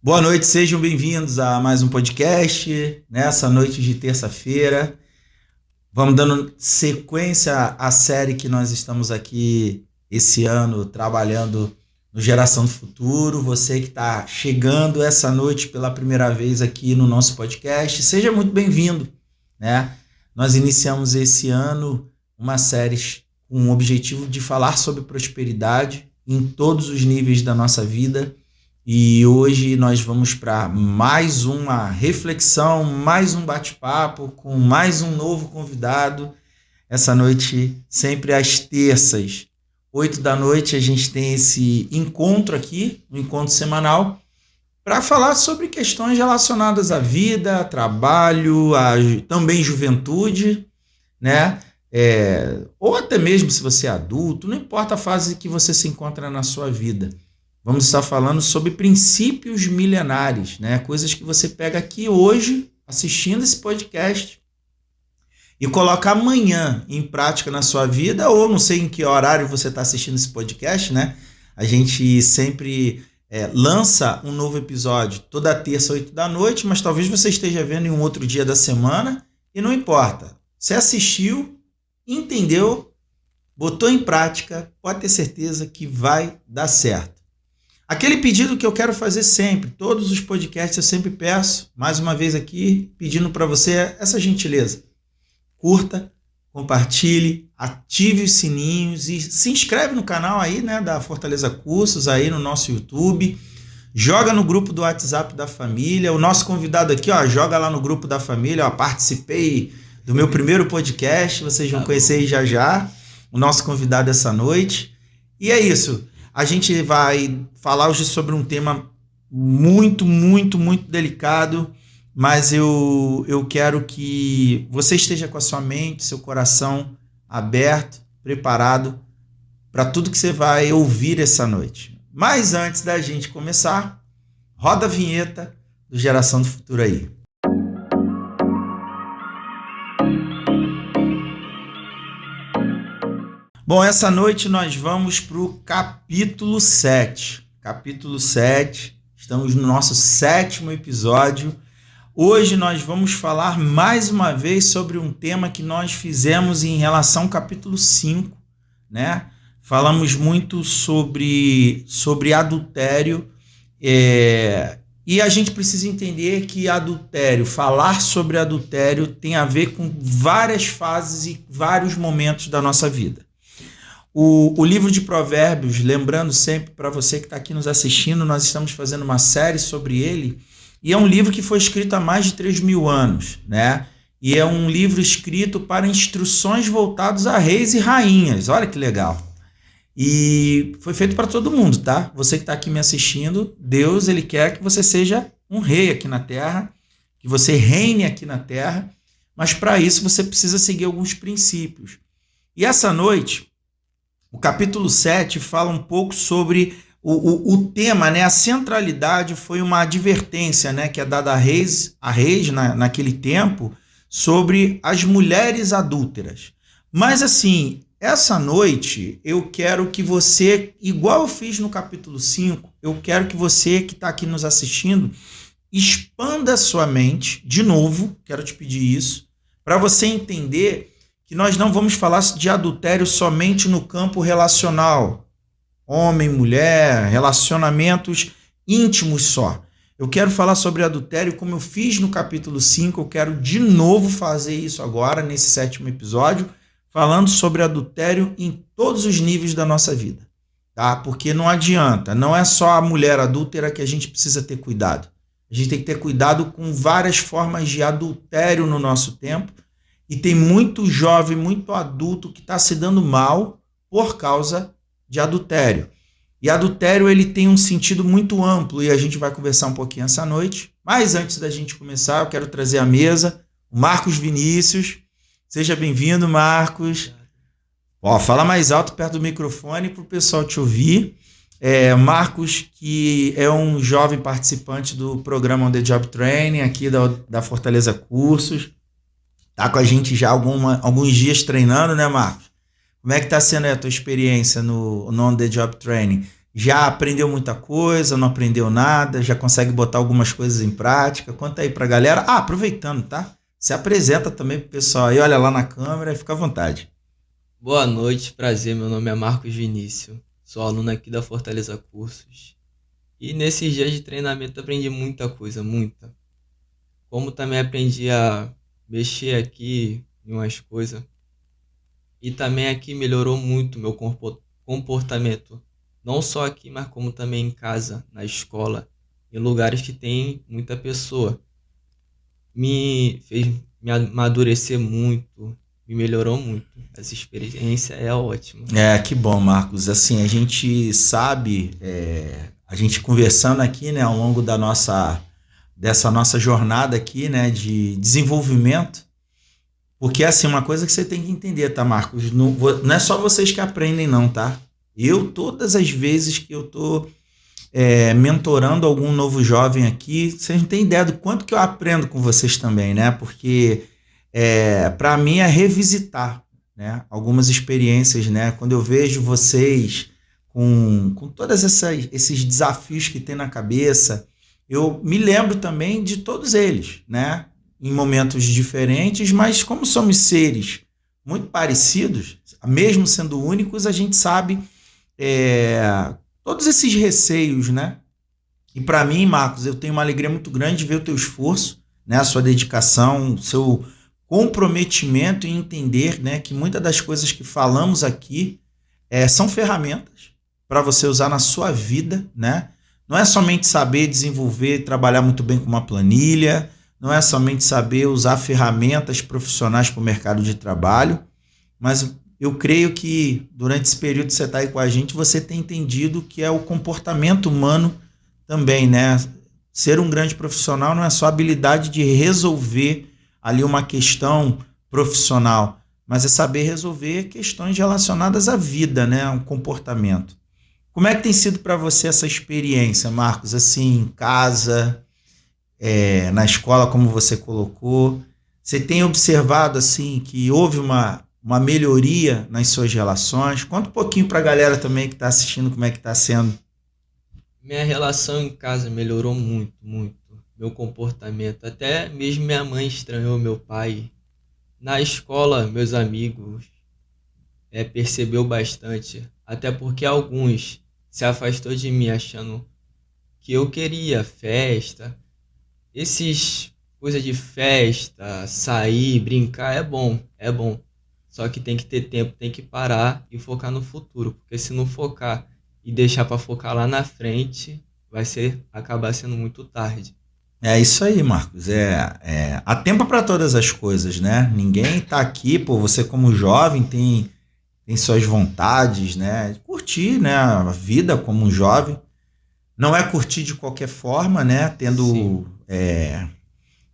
Boa noite, sejam bem-vindos a mais um podcast, nessa noite de terça-feira. Vamos dando sequência à série que nós estamos aqui esse ano trabalhando no Geração do Futuro. Você que está chegando essa noite pela primeira vez aqui no nosso podcast, seja muito bem-vindo, né? Nós iniciamos esse ano uma série com o objetivo de falar sobre prosperidade em todos os níveis da nossa vida. E hoje nós vamos para mais uma reflexão, mais um bate-papo com mais um novo convidado. Essa noite, sempre às terças, 8 da noite, a gente tem esse encontro aqui, um encontro semanal, para falar sobre questões relacionadas à vida, trabalho, também juventude, né? Ou até mesmo se você é adulto, não importa a fase que você se encontra na sua vida. Vamos estar falando sobre princípios milenares, né? Coisas que você pega aqui hoje, assistindo esse podcast, e coloca amanhã em prática na sua vida, ou não sei em que horário você está assistindo esse podcast, né? A gente sempre lança um novo episódio toda terça, 8 da noite, mas talvez você esteja vendo em um outro dia da semana, e não importa. Você assistiu, entendeu, botou em prática, pode ter certeza que vai dar certo. Aquele pedido que eu quero fazer sempre, todos os podcasts eu sempre peço, mais uma vez aqui, pedindo para você essa gentileza. Curta, compartilhe, ative os sininhos e se inscreve no canal aí, né, da Fortaleza Cursos, aí no nosso YouTube. Joga no grupo do WhatsApp da família. O nosso convidado aqui, ó, joga lá no grupo da família, ó, participei do meu primeiro podcast, vocês vão conhecer aí já o nosso convidado essa noite. E é isso. A gente vai falar hoje sobre um tema muito delicado, mas eu quero que você esteja com a sua mente, seu coração aberto, preparado para tudo que você vai ouvir essa noite. Mas antes da gente começar, roda a vinheta do Geração do Futuro aí. Bom, essa noite nós vamos para o capítulo 7. Capítulo 7, estamos no nosso 7º episódio. Hoje nós vamos falar mais uma vez sobre um tema que nós fizemos em relação ao capítulo 5, né? Falamos muito sobre adultério, e a gente precisa entender que adultério, falar sobre adultério tem a ver com várias fases e vários momentos da nossa vida. O livro de Provérbios, lembrando sempre para você que está aqui nos assistindo, nós estamos fazendo uma série sobre ele, e é um livro que foi escrito há mais de 3.000 anos, né? E é um livro escrito para instruções voltadas a reis e rainhas, olha que legal. E foi feito para todo mundo, tá? Você que está aqui me assistindo, Deus, ele quer que você seja um rei aqui na terra, que você reine aqui na terra, mas para isso você precisa seguir alguns princípios. E essa noite, o capítulo 7 fala um pouco sobre o tema, né? A centralidade foi uma advertência, né, que é dada a reis naquele tempo sobre as mulheres adúlteras. Mas assim, essa noite eu quero que você, igual eu fiz no capítulo 5, eu quero que você que está aqui nos assistindo expanda a sua mente, de novo, quero te pedir isso, para você entender que nós não vamos falar de adultério somente no campo relacional, homem, mulher, relacionamentos íntimos só. Eu quero falar sobre adultério como eu fiz no capítulo 5, eu quero de novo fazer isso agora, nesse 7º episódio, falando sobre adultério em todos os níveis da nossa vida, tá? Porque não adianta, não é só a mulher adúltera que a gente precisa ter cuidado. A gente tem que ter cuidado com várias formas de adultério no nosso tempo, e tem muito jovem, muito adulto que está se dando mal por causa de adultério. E adultério ele tem um sentido muito amplo e a gente vai conversar um pouquinho essa noite. Mas antes da gente começar, eu quero trazer à mesa o Marcos Vinícius. Seja bem-vindo, Marcos. Ó, fala mais alto perto do microfone para o pessoal te ouvir. Marcos, que é um jovem participante do programa On The Job Training aqui da Fortaleza Cursos. Tá com a gente já alguns dias treinando, né, Marcos? Como é que está sendo a tua experiência no On The Job Training? Já aprendeu muita coisa, não aprendeu nada, já consegue botar algumas coisas em prática? Conta aí pra galera. Aproveitando, tá? Se apresenta também pro pessoal aí, olha lá na câmera e fica à vontade. Boa noite, prazer. Meu nome é Marcos Vinícius. Sou aluno aqui da Fortaleza Cursos. E nesses dias de treinamento aprendi muita coisa, muita. Como também aprendi a mexer aqui em umas coisas. E também aqui melhorou muito meu comportamento. Não só aqui, mas como também em casa, na escola, em lugares que tem muita pessoa. Me fez me amadurecer muito, me melhorou muito. Essa experiência é ótima. Que bom, Marcos. Assim, a gente sabe, a gente conversando aqui, né, ao longo dessa nossa jornada aqui, né, de desenvolvimento, porque assim, uma coisa que você tem que entender, tá, Marcos? Não é só vocês que aprendem, não, tá? Todas as vezes que eu tô mentorando algum novo jovem aqui, vocês não têm ideia do quanto que eu aprendo com vocês também, né? Porque para mim é revisitar, né, algumas experiências, né? Quando eu vejo vocês com todos esses desafios que tem na cabeça, eu me lembro também de todos eles, né? Em momentos diferentes, mas como somos seres muito parecidos, mesmo sendo únicos, a gente sabe todos esses receios, né? E para mim, Marcos, eu tenho uma alegria muito grande de ver o teu esforço, né? A sua dedicação, o seu comprometimento em entender, né, que muitas das coisas que falamos aqui são ferramentas para você usar na sua vida, né? Não é somente saber desenvolver, trabalhar muito bem com uma planilha, não é somente saber usar ferramentas profissionais para o mercado de trabalho, mas eu creio que durante esse período que você está aí com a gente, você tem entendido que é o comportamento humano também, né? Ser um grande profissional não é só a habilidade de resolver ali uma questão profissional, mas é saber resolver questões relacionadas à vida, né? Um comportamento. Como é que tem sido para você essa experiência, Marcos? Assim, em casa, na escola, como você colocou, você tem observado assim que houve uma melhoria nas suas relações? Conta um pouquinho para a galera também que está assistindo como é que está sendo. Minha relação em casa melhorou muito, muito. Meu comportamento. Até mesmo minha mãe estranhou meu pai. Na escola, meus amigos percebeu bastante. Até porque alguns se afastou de mim achando que eu queria festa. Esses coisas de festa, sair, brincar é bom, é bom. Só que tem que ter tempo, tem que parar e focar no futuro. Porque se não focar e deixar para focar lá na frente, acabar sendo muito tarde. É isso aí, Marcos. Há tempo para todas as coisas, né? Ninguém está aqui, você como jovem tem suas vontades, né? Curtir, né, a vida como um jovem. Não é curtir de qualquer forma, né? Tendo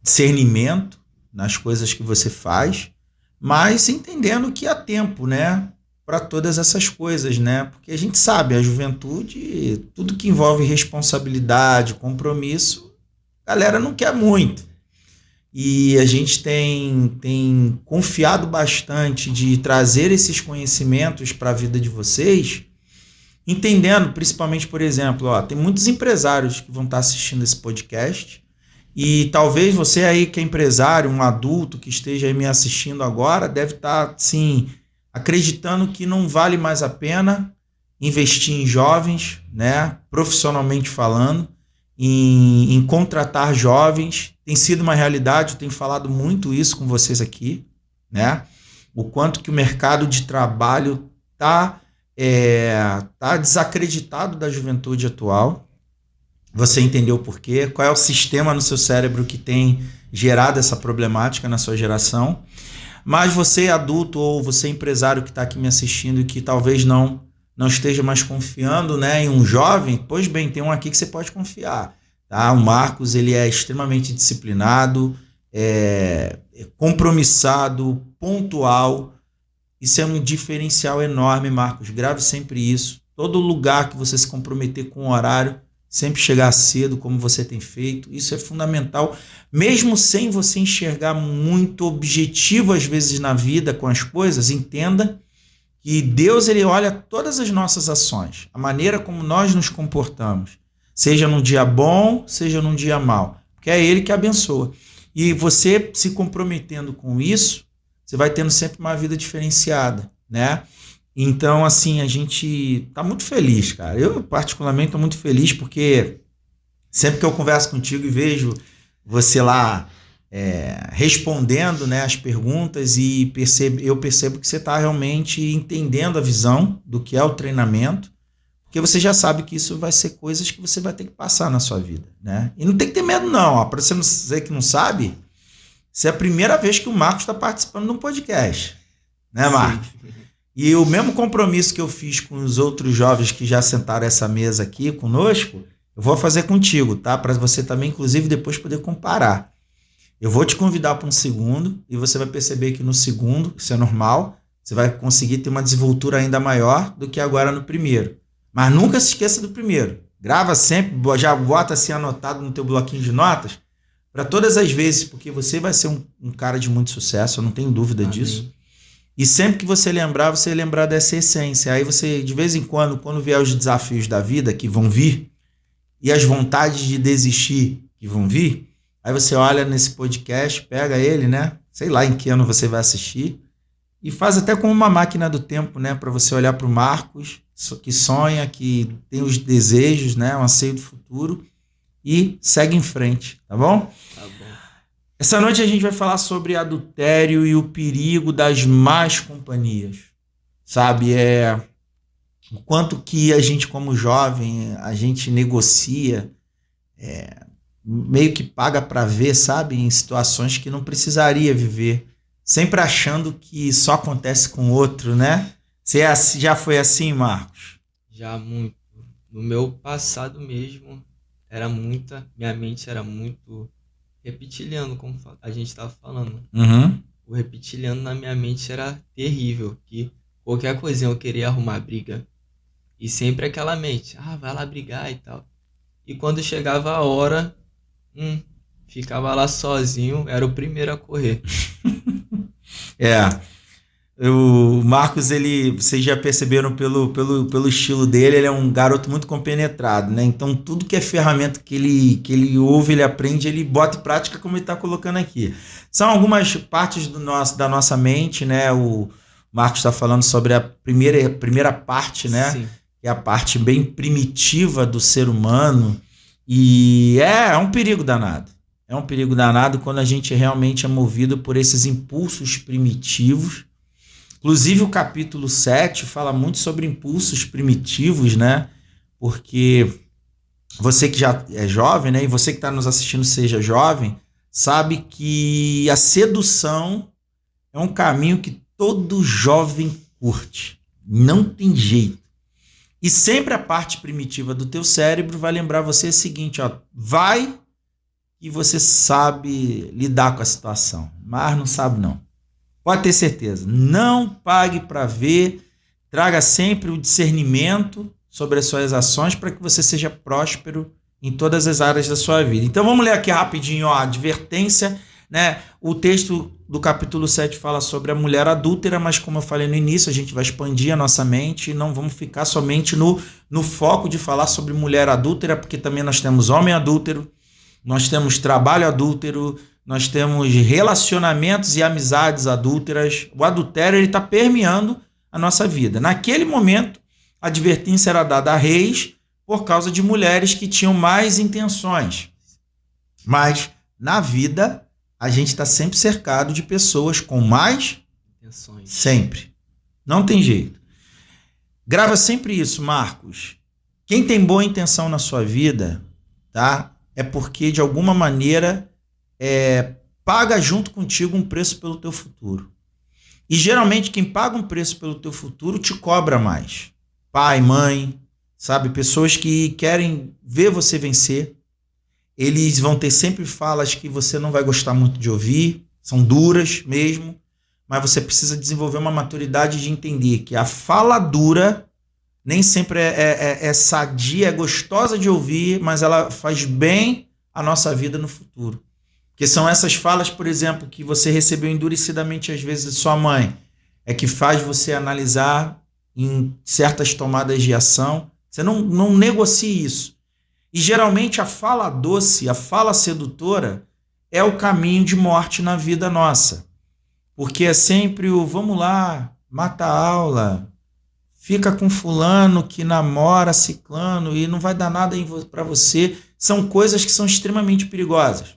discernimento nas coisas que você faz, mas entendendo que há tempo, né, para todas essas coisas, né? Porque a gente sabe, a juventude, tudo que envolve responsabilidade, compromisso, a galera não quer muito. E a gente tem confiado bastante de trazer esses conhecimentos para a vida de vocês, entendendo, principalmente, por exemplo, tem muitos empresários que vão estar assistindo esse podcast e talvez você aí que é empresário, um adulto que esteja aí me assistindo agora, deve estar, sim, acreditando que não vale mais a pena investir em jovens, né, profissionalmente falando, em contratar jovens. Tem sido uma realidade, eu tenho falado muito isso com vocês aqui, né? O quanto que o mercado de trabalho tá desacreditado da juventude atual. Você entendeu por quê? Qual é o sistema no seu cérebro que tem gerado essa problemática na sua geração? Mas você adulto ou você empresário que está aqui me assistindo e que talvez não esteja mais confiando, né, em um jovem, pois bem, tem um aqui que você pode confiar. Tá? O Marcos, ele é extremamente disciplinado, compromissado, pontual. Isso é um diferencial enorme, Marcos. Grave sempre isso. Todo lugar que você se comprometer com o horário, sempre chegar cedo, como você tem feito. Isso é fundamental. Mesmo sem você enxergar muito objetivo, às vezes, na vida com as coisas, entenda que Deus ele olha todas as nossas ações, a maneira como nós nos comportamos, seja num dia bom, seja num dia mau, porque é Ele que abençoa. E você se comprometendo com isso, você vai tendo sempre uma vida diferenciada, né? Então, assim, a gente tá muito feliz, cara. Eu, particularmente, tô muito feliz porque sempre que eu converso contigo e vejo você lá respondendo, né, as perguntas e eu percebo que você está realmente entendendo a visão do que é o treinamento, porque você já sabe que isso vai ser coisas que você vai ter que passar na sua vida, né? E não tem que ter medo não, para você não dizer que não sabe, isso é a primeira vez que o Marcos está participando de um podcast, né, Marcos? Sim. E o mesmo compromisso que eu fiz com os outros jovens que já sentaram essa mesa aqui conosco, eu vou fazer contigo, tá? Para você também, inclusive, depois poder comparar. Eu vou te convidar para um segundo e você vai perceber que no segundo, isso é normal, você vai conseguir ter uma desenvoltura ainda maior do que agora no primeiro. Mas nunca se esqueça do primeiro. Grava sempre, já bota assim anotado no teu bloquinho de notas, para todas as vezes, porque você vai ser um cara de muito sucesso, eu não tenho dúvida disso. E sempre que você lembrar dessa essência. Aí você, de vez em quando vier os desafios da vida que vão vir, e as vontades de desistir que vão vir, aí você olha nesse podcast, pega ele, né? Sei lá em que ano você vai assistir, e faz até como uma máquina do tempo, né? Para você olhar para o Marcos, que sonha, que tem os desejos, né? O anseio do futuro, e segue em frente, tá bom? Tá bom. Essa noite a gente vai falar sobre adultério e o perigo das más companhias, sabe? O quanto que a gente, como jovem, a gente negocia, meio que paga para ver, sabe? Em situações que não precisaria viver, sempre achando que só acontece com outro, né? Você já foi assim, Marcos? Já muito. No meu passado mesmo, minha mente era muito reptiliano, como a gente estava falando. Uhum. O reptiliano na minha mente era terrível, que qualquer coisinha eu queria arrumar briga. E sempre aquela mente, vai lá brigar e tal. E quando chegava a hora, ficava lá sozinho, era o primeiro a correr. O Marcos, vocês já perceberam pelo estilo dele, ele é um garoto muito compenetrado, né? Então tudo que é ferramenta que ele ouve, ele aprende, ele bota em prática como ele está colocando aqui. São algumas partes da nossa mente, né? O Marcos está falando sobre a primeira parte, né? Sim. Que é a parte bem primitiva do ser humano, e é um perigo danado. É um perigo danado quando a gente realmente é movido por esses impulsos primitivos. Inclusive o capítulo 7 fala muito sobre impulsos primitivos, né? Porque você que já é jovem, né? E você que está nos assistindo seja jovem, sabe que a sedução é um caminho que todo jovem curte. Não tem jeito. E sempre a parte primitiva do teu cérebro vai lembrar você o seguinte, vai e você sabe lidar com a situação, mas não sabe não. Pode ter certeza, não pague para ver, traga sempre o discernimento sobre as suas ações para que você seja próspero em todas as áreas da sua vida. Então vamos ler aqui rapidinho a advertência, né? O texto do capítulo 7 fala sobre a mulher adúltera, mas como eu falei no início, a gente vai expandir a nossa mente e não vamos ficar somente no foco de falar sobre mulher adúltera, porque também nós temos homem adúltero, nós temos trabalho adúltero, nós temos relacionamentos e amizades adúlteras. O adultério está permeando a nossa vida. Naquele momento, a advertência era dada a reis por causa de mulheres que tinham mais intenções. Mas, na vida, a gente está sempre cercado de pessoas com mais intenções. Sempre. Não tem jeito. Grava sempre isso, Marcos. Quem tem boa intenção na sua vida, tá? É porque, de alguma maneira, paga junto contigo um preço pelo teu futuro. E, geralmente, quem paga um preço pelo teu futuro te cobra mais. Pai, mãe, sabe? Pessoas que querem ver você vencer. Eles vão ter sempre falas que você não vai gostar muito de ouvir, são duras mesmo, mas você precisa desenvolver uma maturidade de entender que a fala dura nem sempre é sadia, é gostosa de ouvir, mas ela faz bem à nossa vida no futuro. Porque são essas falas, por exemplo, que você recebeu endurecidamente às vezes de sua mãe, é que faz você analisar em certas tomadas de ação. Você não negocie isso. E geralmente a fala doce, a fala sedutora é o caminho de morte na vida nossa. Porque é sempre o vamos lá, mata a aula, fica com fulano que namora ciclano e não vai dar nada para você. São coisas que são extremamente perigosas.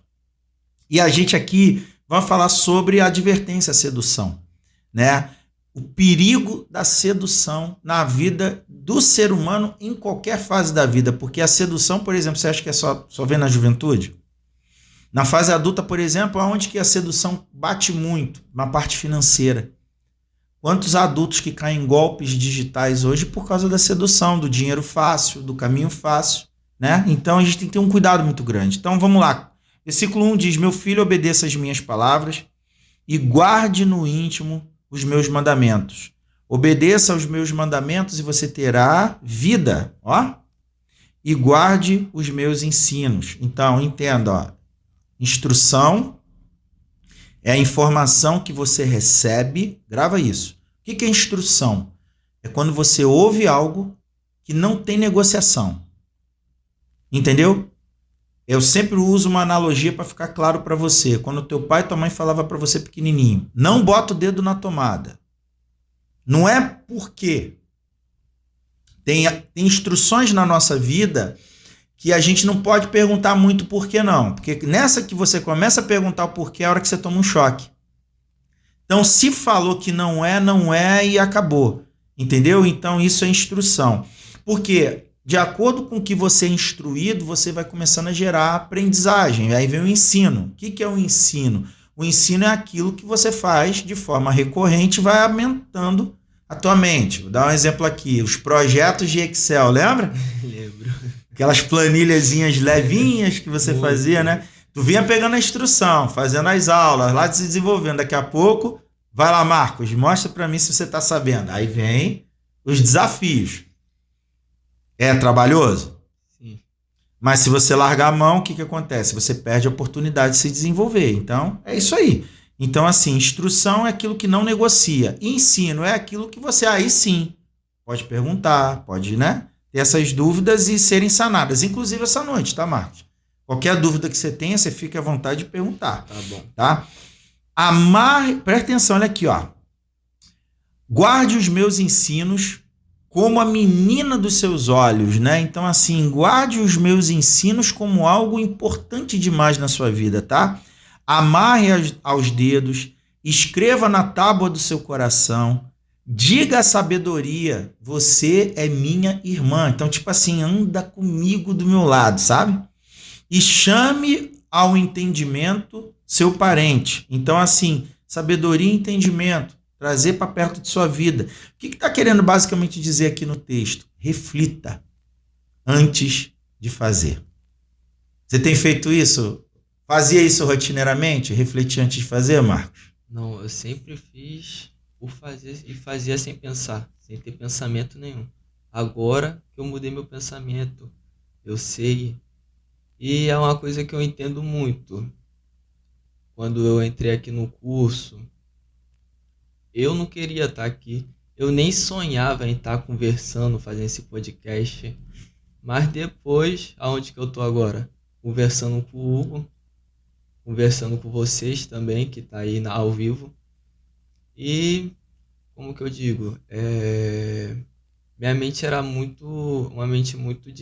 E a gente aqui vai falar sobre a advertência à sedução, né? O perigo da sedução na vida do ser humano em qualquer fase da vida. Porque a sedução, por exemplo, você acha que é só vem na juventude? Na fase adulta, por exemplo, aonde que a sedução bate muito? Na parte financeira. Quantos adultos que caem em golpes digitais hoje por causa da sedução, do dinheiro fácil, do caminho fácil, né? Então a gente tem que ter um cuidado muito grande. Então vamos lá. Versículo 1 diz: meu filho, obedeça as minhas palavras e guarde no íntimo os meus mandamentos. Obedeça aos meus mandamentos e você terá vida, ó. E guarde os meus ensinos. Então, entenda, ó. Instrução é a informação que você recebe. Grava isso. O que é instrução? É quando você ouve algo que não tem negociação. Entendeu? Eu sempre uso uma analogia para ficar claro para você. Quando teu pai e tua mãe falava para você pequenininho, não bota o dedo na tomada. Não é porque tem instruções na nossa vida que a gente não pode perguntar muito por que não. Porque nessa que você começa a perguntar o porquê é a hora que você toma um choque. Então, se falou que não é e acabou. Entendeu? Então, isso é instrução. Porque de acordo com o que você é instruído, você vai começando a gerar aprendizagem. Aí vem o ensino. O que é o ensino? O ensino é aquilo que você faz de forma recorrente e vai aumentando a tua mente. Vou dar um exemplo aqui. Os projetos de Excel, lembra? Lembro. Aquelas planilhazinhas levinhas que você fazia, né? Tu vinha pegando a instrução, fazendo as aulas, lá se desenvolvendo. Daqui a pouco, vai lá, Marcos, mostra para mim se você está sabendo. Aí vem os desafios. É trabalhoso? Sim. Mas se você largar a mão, o que acontece? Você perde a oportunidade de se desenvolver. Então, é isso aí. Então, assim, instrução é aquilo que não negocia. Ensino é aquilo que você, aí sim, pode perguntar, pode, né, ter essas dúvidas e serem sanadas. Inclusive essa noite, tá, Marcos? Qualquer dúvida que você tenha, você fica à vontade de perguntar. Tá bom. Tá? Presta atenção, olha aqui, ó. Guarde os meus ensinos como a menina dos seus olhos, né? Então, assim, guarde os meus ensinos como algo importante demais na sua vida, tá? Amarre aos dedos, escreva na tábua do seu coração, diga a sabedoria, você é minha irmã. Então, tipo assim, anda comigo do meu lado, sabe? E chame ao entendimento seu parente. Então, assim, sabedoria e entendimento. Trazer para perto de sua vida. O que está querendo basicamente dizer aqui no texto? Reflita antes de fazer. Você tem feito isso? Fazia isso rotineiramente? Refletir antes de fazer, Marcos? Não, eu sempre fiz por fazer e fazia sem pensar, sem ter pensamento nenhum. Agora que eu mudei meu pensamento, eu sei. E é uma coisa que eu entendo muito. Quando eu entrei aqui no curso, eu não queria estar aqui, eu nem sonhava em estar conversando, fazendo esse podcast. Mas depois, aonde que eu tô agora? Conversando com o Hugo, conversando com vocês também, que tá aí ao vivo. E, como que eu digo, minha mente era uma mente muito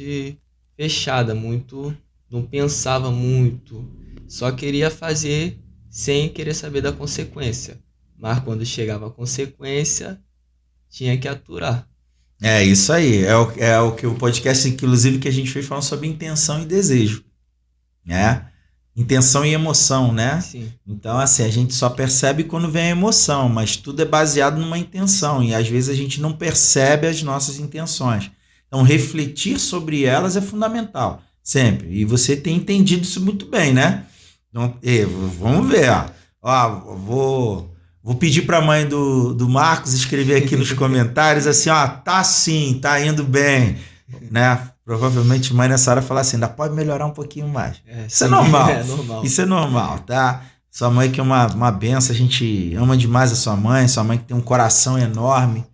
fechada, não pensava muito, só queria fazer sem querer saber da consequência. Mas quando chegava a consequência, tinha que aturar. É isso aí. É o que o podcast, inclusive, que a gente fez falando sobre intenção e desejo. Né? Intenção e emoção, né? Sim. Então, assim, a gente só percebe quando vem a emoção, mas tudo é baseado numa intenção. E às vezes a gente não percebe as nossas intenções. Então, refletir sobre elas é fundamental. Sempre. E você tem entendido isso muito bem, né? Então, vamos ver, ó. Vou pedir para a mãe do Marcos escrever aqui nos comentários assim, ó, tá sim, tá indo bem, né? Provavelmente a mãe nessa hora falar assim, ainda pode melhorar um pouquinho mais. Isso é normal. É normal. Isso é normal, tá? Sua mãe que é uma benção, a gente ama demais a sua mãe que tem um coração enorme,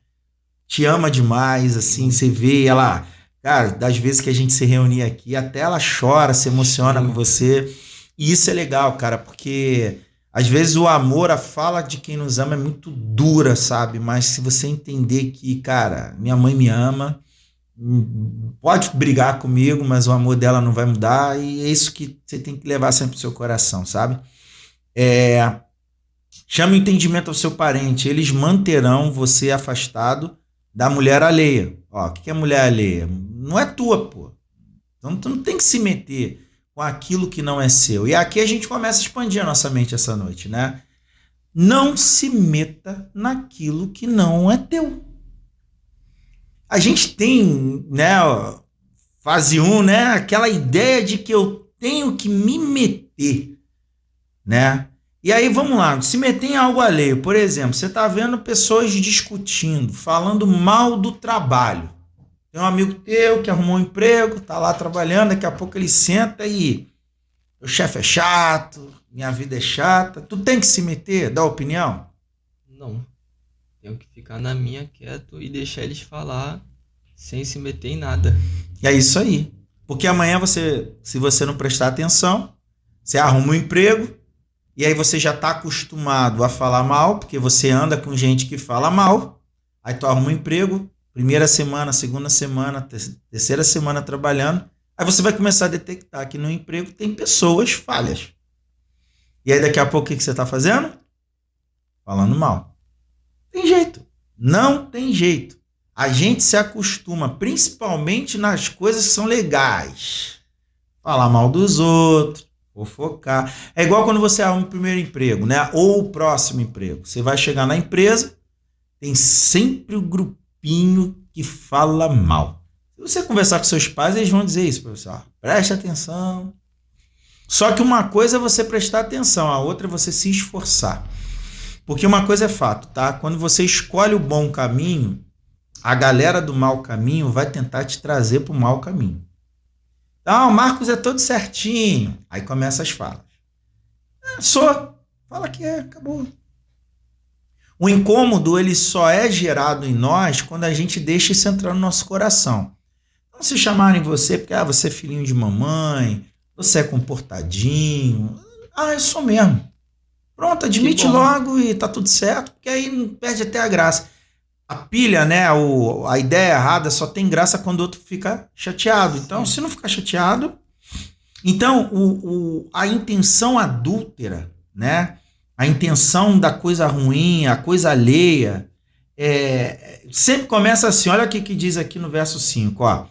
te ama demais, assim, você vê ela, cara, das vezes que a gente se reunia aqui, até ela chora, se emociona com você, e isso é legal, cara, porque às vezes o amor, a fala de quem nos ama é muito dura, sabe, mas se você entender que, cara, minha mãe me ama, pode brigar comigo, mas o amor dela não vai mudar, e é isso que você tem que levar sempre pro seu coração, sabe? Chame o entendimento ao seu parente, eles manterão você afastado da mulher alheia. Ó, o que é mulher alheia? Não é tua, pô. Então tu não tem que se meter com aquilo que não é seu. E aqui a gente começa a expandir a nossa mente essa noite, né? Não se meta naquilo que não é teu. A gente tem, né, fase 1, né, aquela ideia de que eu tenho que me meter, né? E aí vamos lá, se meter em algo alheio, por exemplo, você está vendo pessoas discutindo, falando mal do trabalho. Tem um amigo teu que arrumou um emprego, está lá trabalhando, daqui a pouco ele senta e o chefe é chato, minha vida é chata. Tu tem que se meter, dar opinião? Não. Tenho que ficar na minha quieto e deixar eles falar sem se meter em nada. E é isso aí. Porque amanhã se você não prestar atenção, você arruma um emprego, e aí você já está acostumado a falar mal, porque você anda com gente que fala mal, aí tu arruma um emprego, primeira semana, segunda semana, terceira semana trabalhando, aí você vai começar a detectar que no emprego tem pessoas falhas. E aí daqui a pouco o que você está fazendo? Falando mal. Tem jeito. Não tem jeito. A gente se acostuma, principalmente nas coisas que são legais. Falar mal dos outros, fofocar. É igual quando você arruma o primeiro emprego, né? Ou o próximo emprego. Você vai chegar na empresa, tem sempre o grupinho que fala mal. Se você conversar com seus pais, eles vão dizer isso para você. Ó, preste atenção. Só que uma coisa é você prestar atenção, a outra é você se esforçar. Porque uma coisa é fato, tá? Quando você escolhe o bom caminho, a galera do mau caminho vai tentar te trazer para o mau caminho. Então, o Marcos é todo certinho. Aí começa as falas. Sou. Fala que é, acabou. O incômodo, ele só é gerado em nós quando a gente deixa isso entrar no nosso coração. Então, se chamarem você, porque você é filhinho de mamãe, você é comportadinho. Eu sou mesmo. Pronto, admite logo e tá tudo certo, porque aí não perde até a graça. A pilha, né, a ideia errada só tem graça quando o outro fica chateado. Então, se não ficar chateado... Então, a intenção adúltera, né, a intenção da coisa ruim, a coisa alheia, sempre começa assim. Olha o que diz aqui no verso 5. Ó.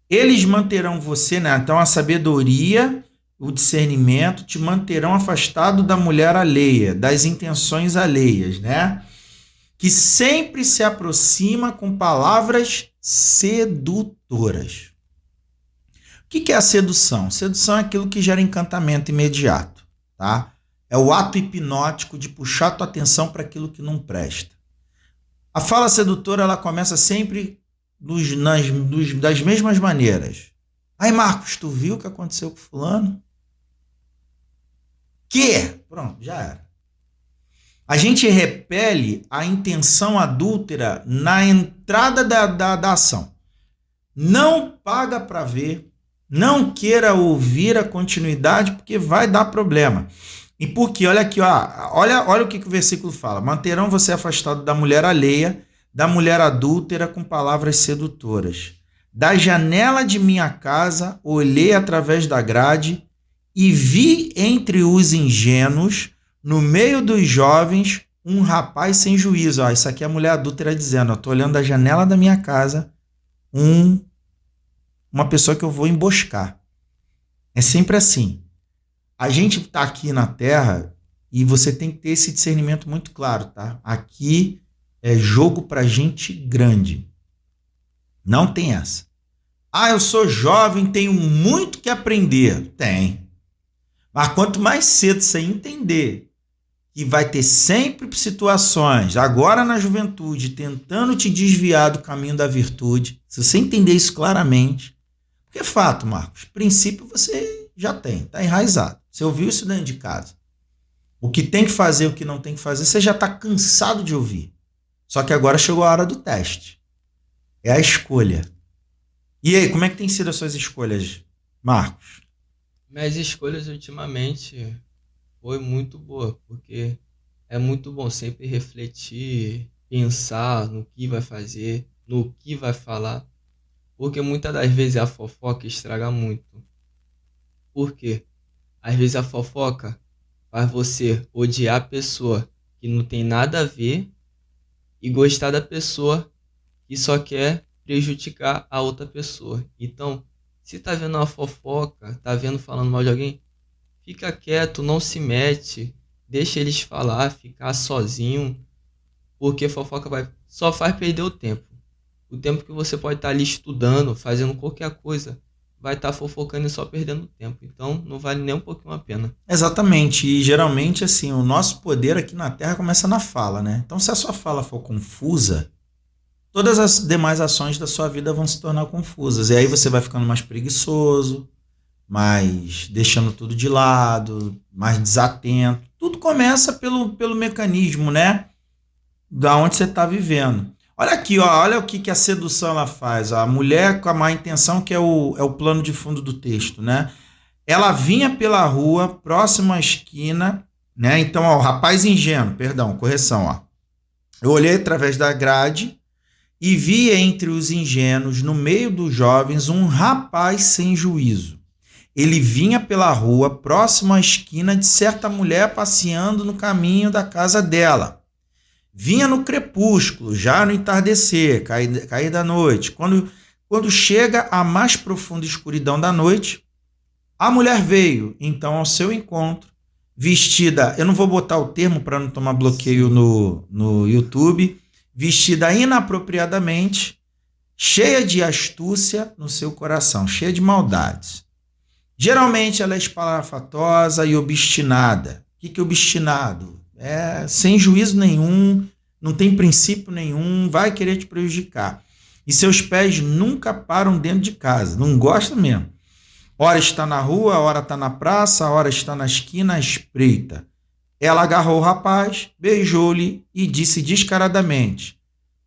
Eles manterão você, né, então a sabedoria, o discernimento, te manterão afastado da mulher alheia, das intenções alheias, né? Que sempre se aproxima com palavras sedutoras. O que é a sedução? Sedução é aquilo que gera encantamento imediato, tá? É o ato hipnótico de puxar tua atenção para aquilo que não presta. A fala sedutora, ela começa sempre das mesmas maneiras. Aí, Marcos, tu viu o que aconteceu com fulano? Pronto, já era. A gente repele a intenção adúltera na entrada da ação. Não paga para ver, não queira ouvir a continuidade, porque vai dar problema. E porque, olha aqui, olha o que o versículo fala. Manterão você afastado da mulher alheia, da mulher adúltera com palavras sedutoras. Da janela de minha casa, olhei através da grade e vi entre os ingênuos, no meio dos jovens, um rapaz sem juízo. Isso aqui é a mulher adúltera dizendo, estou olhando da janela da minha casa, uma pessoa que eu vou emboscar. É sempre assim. A gente está aqui na Terra e você tem que ter esse discernimento muito claro, tá? Aqui é jogo para gente grande. Não tem essa. Eu sou jovem, tenho muito que aprender. Tem. Mas quanto mais cedo você entender que vai ter sempre situações, agora na juventude, tentando te desviar do caminho da virtude, se você entender isso claramente, porque é fato, Marcos, princípio você já tem, está enraizado. Você ouviu isso dentro de casa. O que tem que fazer, o que não tem que fazer, você já está cansado de ouvir. Só que agora chegou a hora do teste. É a escolha. E aí, como é que tem sido as suas escolhas, Marcos? Minhas escolhas ultimamente foi muito boa, porque é muito bom sempre refletir, pensar no que vai fazer, no que vai falar, porque muitas das vezes a fofoca estraga muito. Por quê? Às vezes a fofoca faz você odiar a pessoa que não tem nada a ver e gostar da pessoa que só quer prejudicar a outra pessoa. Então, se tá vendo uma fofoca, tá vendo falando mal de alguém, fica quieto, não se mete, deixa eles falar, ficar sozinho, porque fofoca só faz perder o tempo. O tempo que você pode estar ali estudando, fazendo qualquer coisa, vai estar fofocando e só perdendo tempo. Então, não vale nem um pouquinho a pena. Exatamente. E geralmente, assim, o nosso poder aqui na Terra começa na fala, né? Então, se a sua fala for confusa, todas as demais ações da sua vida vão se tornar confusas. E aí você vai ficando mais preguiçoso, mais deixando tudo de lado, mais desatento. Tudo começa pelo mecanismo, né? Da onde você está vivendo. Olha aqui, ó, olha o que a sedução ela faz. A mulher com a má intenção, que é o plano de fundo do texto, né? Ela vinha pela rua, próximo à esquina, né? Então, ó, o rapaz ingênuo, perdão, correção, ó. Eu olhei através da grade e vi entre os ingênuos, no meio dos jovens, um rapaz sem juízo. Ele vinha pela rua, próximo à esquina de certa mulher passeando no caminho da casa dela. Vinha no crepúsculo, já no entardecer, cair da noite. Quando chega a mais profunda escuridão da noite, a mulher veio, então, ao seu encontro, vestida, eu não vou botar o termo para não tomar bloqueio no YouTube, vestida inapropriadamente, cheia de astúcia no seu coração, cheia de maldades. Geralmente ela é espalhafatosa e obstinada. O que é obstinado? É sem juízo nenhum, não tem princípio nenhum, vai querer te prejudicar. E seus pés nunca param dentro de casa, não gosta mesmo. Ora está na rua, ora está na praça, ora está na esquina, espreita. Ela agarrou o rapaz, beijou-lhe e disse descaradamente: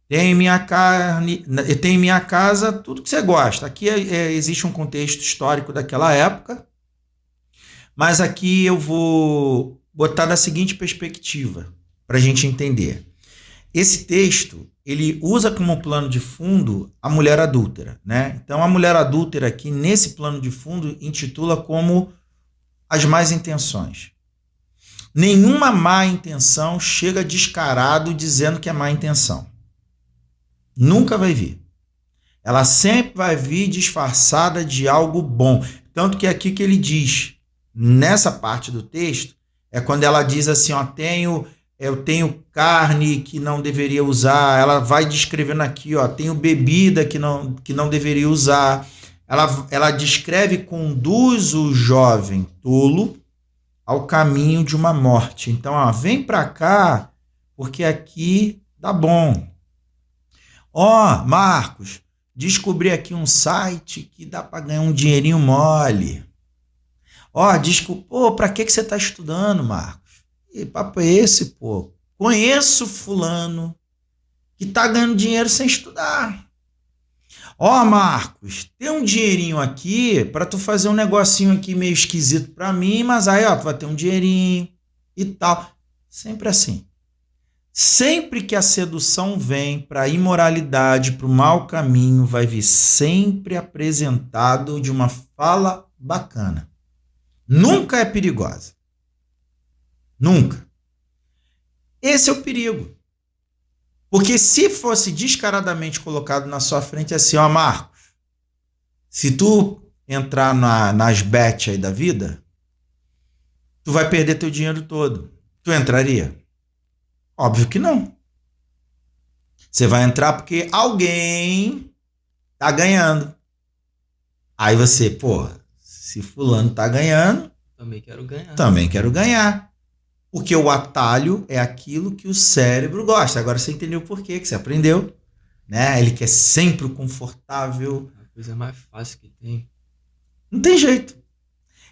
tem em minha casa tudo que você gosta. Aqui existe um contexto histórico daquela época, mas aqui eu vou botar da seguinte perspectiva, para a gente entender. Esse texto, ele usa como plano de fundo a mulher adúltera, né? Então, a mulher adúltera aqui, nesse plano de fundo, intitula como as más intenções. Nenhuma má intenção chega descarado dizendo que é má intenção. Nunca vai vir. Ela sempre vai vir disfarçada de algo bom. Tanto que aqui que ele diz, nessa parte do texto, é quando ela diz assim, ó, eu tenho carne que não deveria usar. Ela vai descrevendo aqui, ó, tenho bebida que não deveria usar. Ela descreve, conduz o jovem tolo ao caminho de uma morte. Então, ó, vem para cá, porque aqui dá bom. Ó, Marcos, descobri aqui um site que dá para ganhar um dinheirinho mole. Ó, desculpa, pô, para que você está estudando, Marcos? Que papo é esse, pô? Conheço fulano que tá ganhando dinheiro sem estudar. Ó, Marcos, tem um dinheirinho aqui para tu fazer um negocinho aqui meio esquisito para mim, mas aí, ó, tu vai ter um dinheirinho e tal. Sempre assim. Sempre que a sedução vem para a imoralidade, para o mau caminho, vai vir sempre apresentado de uma fala bacana. Nunca é perigosa. Nunca. Esse é o perigo. Porque se fosse descaradamente colocado na sua frente assim, ó, Marcos, se tu entrar nas bets aí da vida, tu vai perder teu dinheiro todo. Tu entraria? Óbvio que não. Você vai entrar porque alguém tá ganhando. Aí você, pô, se fulano tá ganhando, Também quero ganhar. também quero ganhar. Porque o atalho é aquilo que o cérebro gosta. Agora você entendeu por quê, que você aprendeu, né? Ele quer sempre o confortável. A coisa mais fácil que tem. Não tem jeito.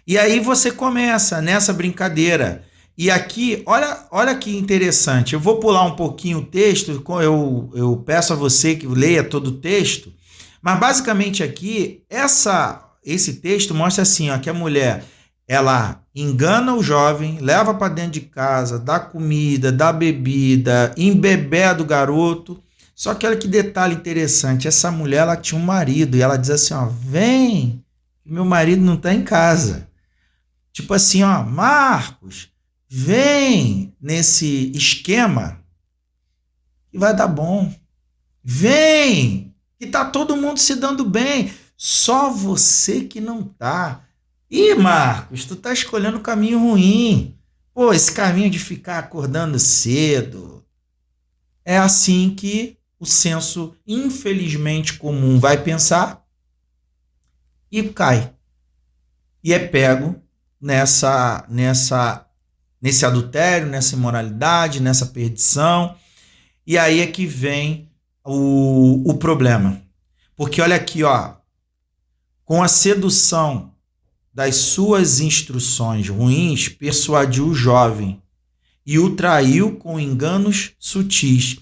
E aí você começa nessa brincadeira. E aqui, olha que interessante, eu vou pular um pouquinho o texto, eu peço a você que leia todo o texto, mas basicamente aqui, esse texto mostra assim, ó, que a mulher, ela engana o jovem, leva para dentro de casa, dá comida, dá bebida, embebeda do garoto. Só que olha que detalhe interessante, essa mulher, ela tinha um marido, e ela diz assim, ó, vem, meu marido não está em casa. Tipo assim, ó, Marcos, vem nesse esquema que vai dar bom. Vem, que tá todo mundo se dando bem. Só você que não tá. Ih, Marcos, tu tá escolhendo o caminho ruim. Pô, esse caminho de ficar acordando cedo. É assim que o senso, infelizmente, comum vai pensar e cai. E é pego nesse adultério, nessa imoralidade, nessa perdição. E aí é que vem o problema. Porque olha aqui, ó, com a sedução das suas instruções ruins, persuadiu o jovem e o traiu com enganos sutis.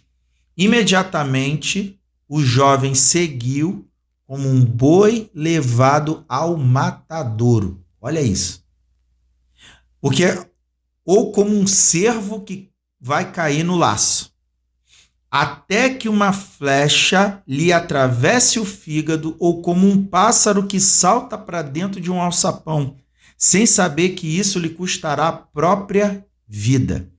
Imediatamente, o jovem seguiu como um boi levado ao matadouro. Olha isso. Porque, ou como um cervo que vai cair no laço, até que uma flecha lhe atravesse o fígado, ou como um pássaro que salta para dentro de um alçapão, sem saber que isso lhe custará a própria vida.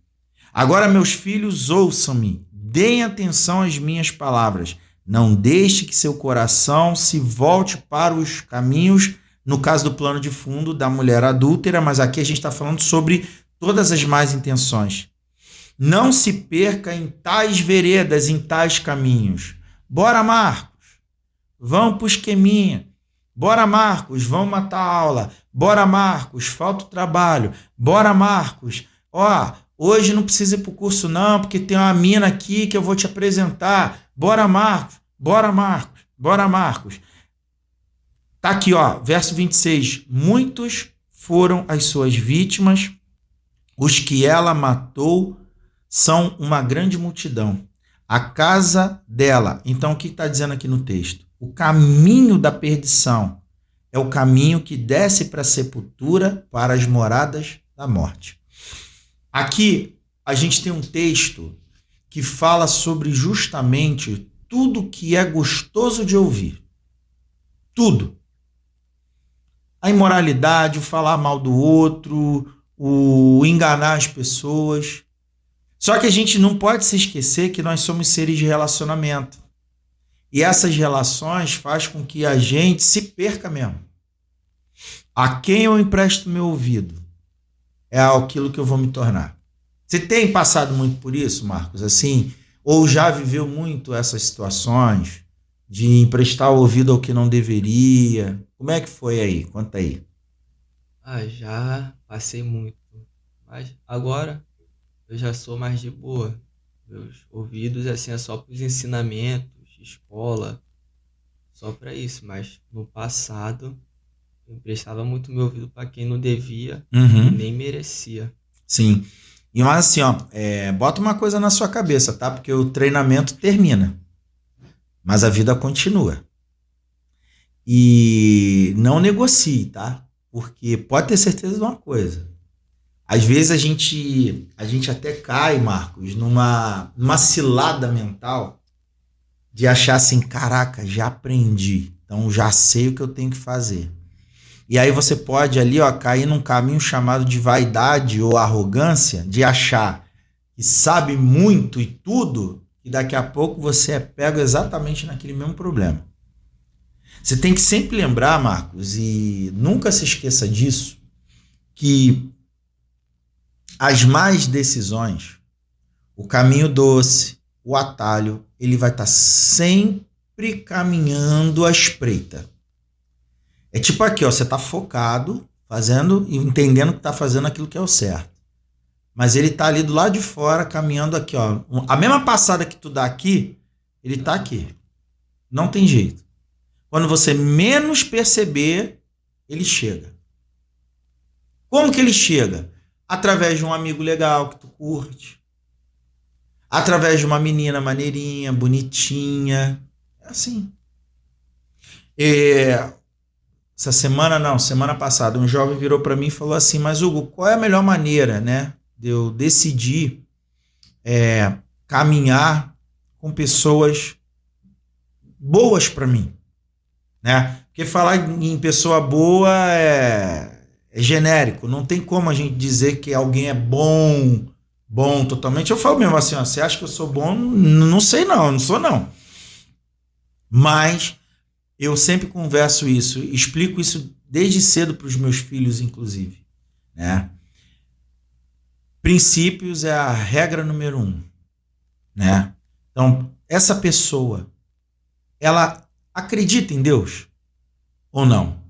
Agora, meus filhos, ouçam-me, deem atenção às minhas palavras. Não deixe que seu coração se volte para os caminhos, no caso do plano de fundo da mulher adúltera, mas aqui a gente está falando sobre todas as más intenções. Não se perca em tais veredas, em tais caminhos. Bora, Marcos, vamos para o esqueminha. Bora, Marcos, vamos matar a aula. Bora, Marcos, falta o trabalho. Bora, Marcos, ó, hoje não precisa ir para o curso não, porque tem uma mina aqui que eu vou te apresentar. Bora, Marcos, bora, Marcos, bora, Marcos. Tá aqui, ó, verso 26. Muitos foram as suas vítimas, os que ela matou são uma grande multidão. A casa dela. Então, o que está dizendo aqui no texto? O caminho da perdição é o caminho que desce para a sepultura, para as moradas da morte. Aqui, a gente tem um texto que fala sobre justamente tudo que é gostoso de ouvir. Tudo. A imoralidade, o falar mal do outro, o enganar as pessoas. Só que a gente não pode se esquecer que nós somos seres de relacionamento. E essas relações fazem com que a gente se perca mesmo. A quem eu empresto meu ouvido é aquilo que eu vou me tornar. Você tem passado muito por isso, Marcos? Assim, ou já viveu muito essas situações de emprestar o ouvido ao que não deveria? Como é que foi aí? Conta aí. Já passei muito. Mas agora eu já sou mais de boa. Meus ouvidos, assim, é só para os ensinamentos, escola, só para isso. Mas no passado, eu emprestava muito meu ouvido para quem não devia e nem merecia. Sim. E mas assim, ó, bota uma coisa na sua cabeça, tá? Porque o treinamento termina, mas a vida continua. E não negocie, tá? Porque pode ter certeza de uma coisa. Às vezes a gente até cai, Marcos, numa cilada mental de achar assim, caraca, já aprendi, então já sei o que eu tenho que fazer. E aí você pode ali, ó, cair num caminho chamado de vaidade ou arrogância, de achar que sabe muito e tudo, e daqui a pouco você é pego exatamente naquele mesmo problema. Você tem que sempre lembrar, Marcos, e nunca se esqueça disso, que as más decisões, o caminho doce, o atalho, ele vai estar sempre caminhando à espreita. É tipo aqui, ó, você está focado, fazendo e entendendo que está fazendo aquilo que é o certo. Mas ele está ali do lado de fora, caminhando aqui, ó. A mesma passada que tu dá aqui, ele está aqui. Não tem jeito. Quando você menos perceber, ele chega. Como que ele chega? através de um amigo legal que tu curte, através de uma menina maneirinha, bonitinha, é assim. Semana passada, um jovem virou para mim e falou assim: mas Hugo, qual é a melhor maneira, né, de eu decidir caminhar com pessoas boas para mim, né? Porque falar em pessoa boa é genérico, não tem como a gente dizer que alguém é bom totalmente. Eu falo mesmo assim, ó, você acha que eu sou bom? Não sei não sou não. Mas eu sempre converso isso, explico isso desde cedo para os meus filhos, inclusive, né? Princípios é a regra número 1, né? Então, essa pessoa, ela acredita em Deus ou não?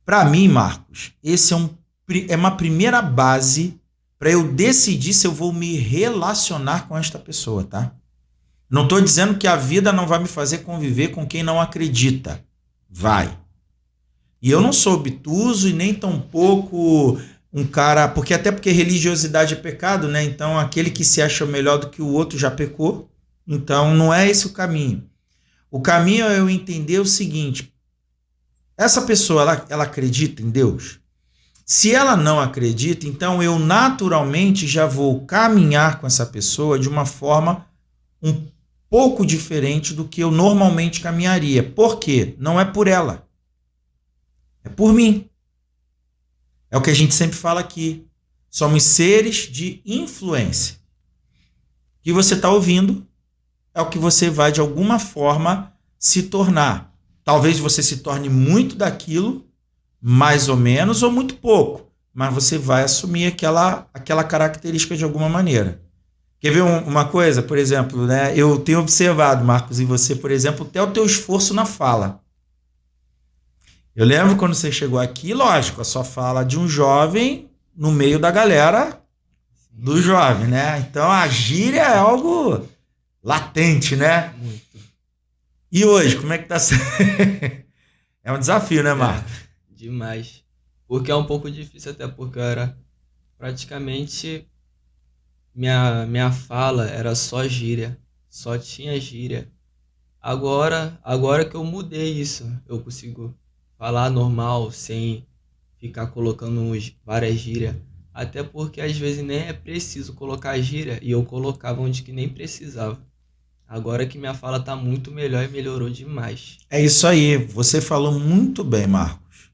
Para mim, Marcos, esse é uma primeira base para eu decidir se eu vou me relacionar com esta pessoa, tá? Não estou dizendo que a vida não vai me fazer conviver com quem não acredita. Vai. E eu não sou obtuso e nem tampouco um cara... Porque religiosidade é pecado, né? Então, aquele que se acha melhor do que o outro já pecou. Então, não é esse o caminho. O caminho é eu entender o seguinte: essa pessoa, ela acredita em Deus? Se ela não acredita, então eu naturalmente já vou caminhar com essa pessoa de uma forma um pouco diferente do que eu normalmente caminharia. Por quê? Não é por ela. É por mim. É o que a gente sempre fala aqui. Somos seres de influência. O que você está ouvindo é o que você vai, de alguma forma, se tornar. Talvez você se torne muito daquilo, mais ou menos, ou muito pouco. Mas você vai assumir aquela característica de alguma maneira. Quer ver uma coisa? Por exemplo, né? Eu tenho observado, Marcos, em você, por exemplo, até o teu esforço na fala. Eu lembro quando você chegou aqui, lógico, a sua fala de um jovem no meio da galera do jovem, né? Então a gíria é algo latente, né? Muito. E hoje, como é que tá sendo? É um desafio, né, Marcos? Demais. Porque é um pouco difícil, até porque eu era praticamente... Minha fala era só gíria. Só tinha gíria. Agora que eu mudei isso, eu consigo falar normal, sem ficar colocando várias gírias. Até porque às vezes nem é preciso colocar gíria, e eu colocava onde que nem precisava. Agora que minha fala tá muito melhor e melhorou demais. É isso aí, você falou muito bem, Marcos.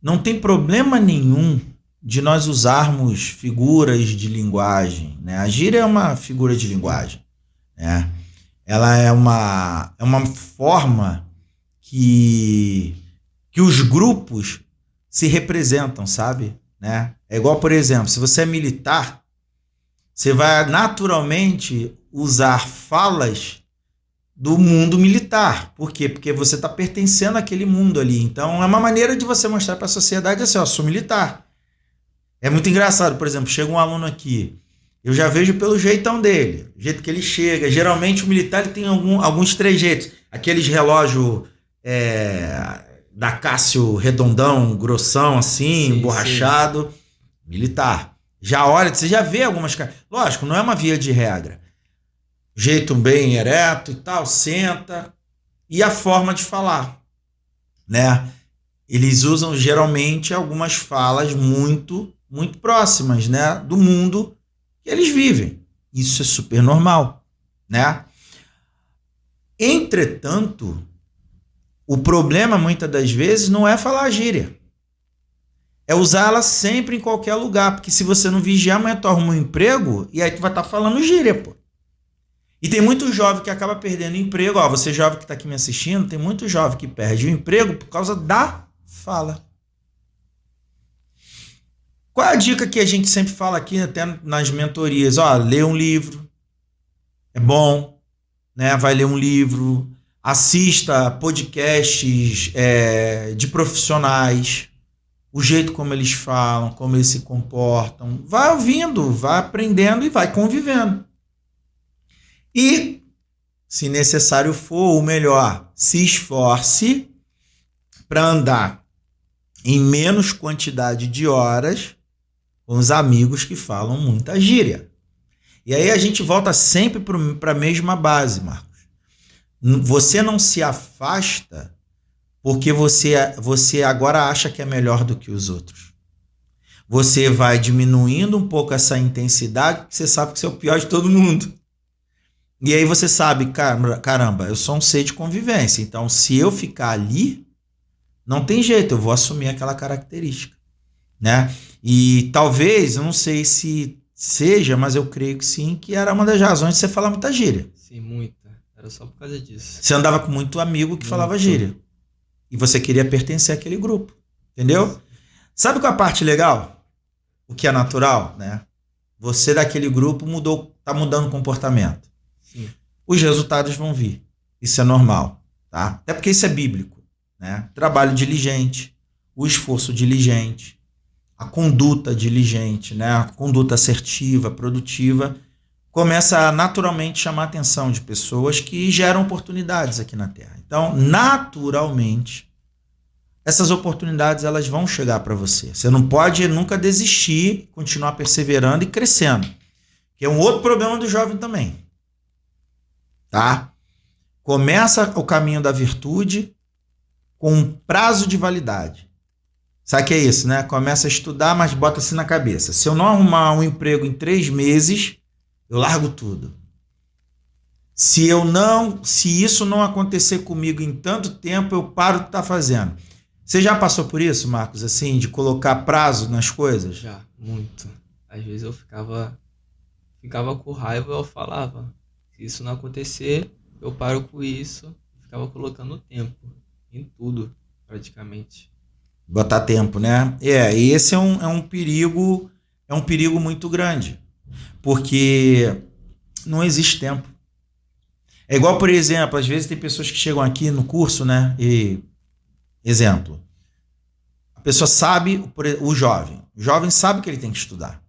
Não tem problema nenhum de nós usarmos figuras de linguagem, né? A gíria é uma figura de linguagem, né? Ela é uma forma que os grupos se representam, sabe? Né? É igual, por exemplo, se você é militar, você vai naturalmente usar falas do mundo militar. Por quê? Porque você está pertencendo àquele mundo ali. Então, é uma maneira de você mostrar para a sociedade assim, ó, sou militar. É muito engraçado, por exemplo, chega um aluno aqui, eu já vejo pelo jeitão dele, o jeito que ele chega. Geralmente o militar ele tem alguns trejeitos. Aqueles relógios da Cássio redondão, grossão assim, Sim, borrachado. Sim. Militar. Já olha, você já vê algumas... Lógico, não é uma via de regra. Jeito bem ereto e tal, senta. E a forma de falar, né? Eles usam geralmente algumas falas muito próximas, né, do mundo que eles vivem. Isso é super normal, né? Entretanto, o problema muitas das vezes não é falar a gíria. É usar ela sempre em qualquer lugar, porque se você não vigiar, amanhã tu arruma um emprego e aí tu vai estar falando gíria, pô. E tem muito jovem que acaba perdendo emprego. Ó, você jovem que está aqui me assistindo, tem muito jovem que perde o emprego por causa da fala. Qual é a dica que a gente sempre fala aqui, até nas mentorias? Ó, lê um livro, é bom, né? Vai ler um livro, assista podcasts de profissionais, o jeito como eles falam, como eles se comportam. Vai ouvindo, vai aprendendo e vai convivendo. E, se necessário for, o melhor, se esforce para andar em menos quantidade de horas, com os amigos que falam muita gíria. E aí a gente volta sempre para a mesma base, Marcos. Você não se afasta porque você agora acha que é melhor do que os outros. Você vai diminuindo um pouco essa intensidade, porque você sabe que você é o pior de todo mundo. E aí você sabe, caramba, eu sou um ser de convivência. Então, se eu ficar ali, não tem jeito, eu vou assumir aquela característica, né? E talvez, eu não sei se seja, mas eu creio que sim, que era uma das razões de você falar muita gíria. Sim, muita. Era só por causa disso. Você andava com muito amigo que falava gíria. E você queria pertencer àquele grupo, entendeu? Sabe qual é a parte legal? O que é natural, né? Você daquele grupo tá mudando o comportamento. Sim. Os resultados vão vir. Isso é normal, tá? Até porque isso é bíblico, né? Trabalho diligente, o esforço diligente, a conduta diligente, né? A conduta assertiva, produtiva, começa a naturalmente chamar a atenção de pessoas que geram oportunidades aqui na Terra. Então, naturalmente, essas oportunidades elas vão chegar para você. Você não pode nunca desistir, continuar perseverando e crescendo, que é um outro problema do jovem também. Tá? Começa o caminho da virtude com um prazo de validade. Sabe o que é isso, né? Começa a estudar, mas bota assim na cabeça. Se eu não arrumar um emprego em 3 meses, eu largo tudo. Se isso não acontecer comigo em tanto tempo, eu paro de estar fazendo. Você já passou por isso, Marcos, assim, de colocar prazo nas coisas? Já, muito. Às vezes eu ficava com raiva e eu falava, se isso não acontecer, eu paro com isso. Ficava colocando tempo em tudo, praticamente. Botar tempo, né? E esse é um perigo muito grande, porque não existe tempo. É igual, por exemplo, às vezes tem pessoas que chegam aqui no curso, né? E, exemplo, a pessoa sabe, o jovem sabe que ele tem que estudar.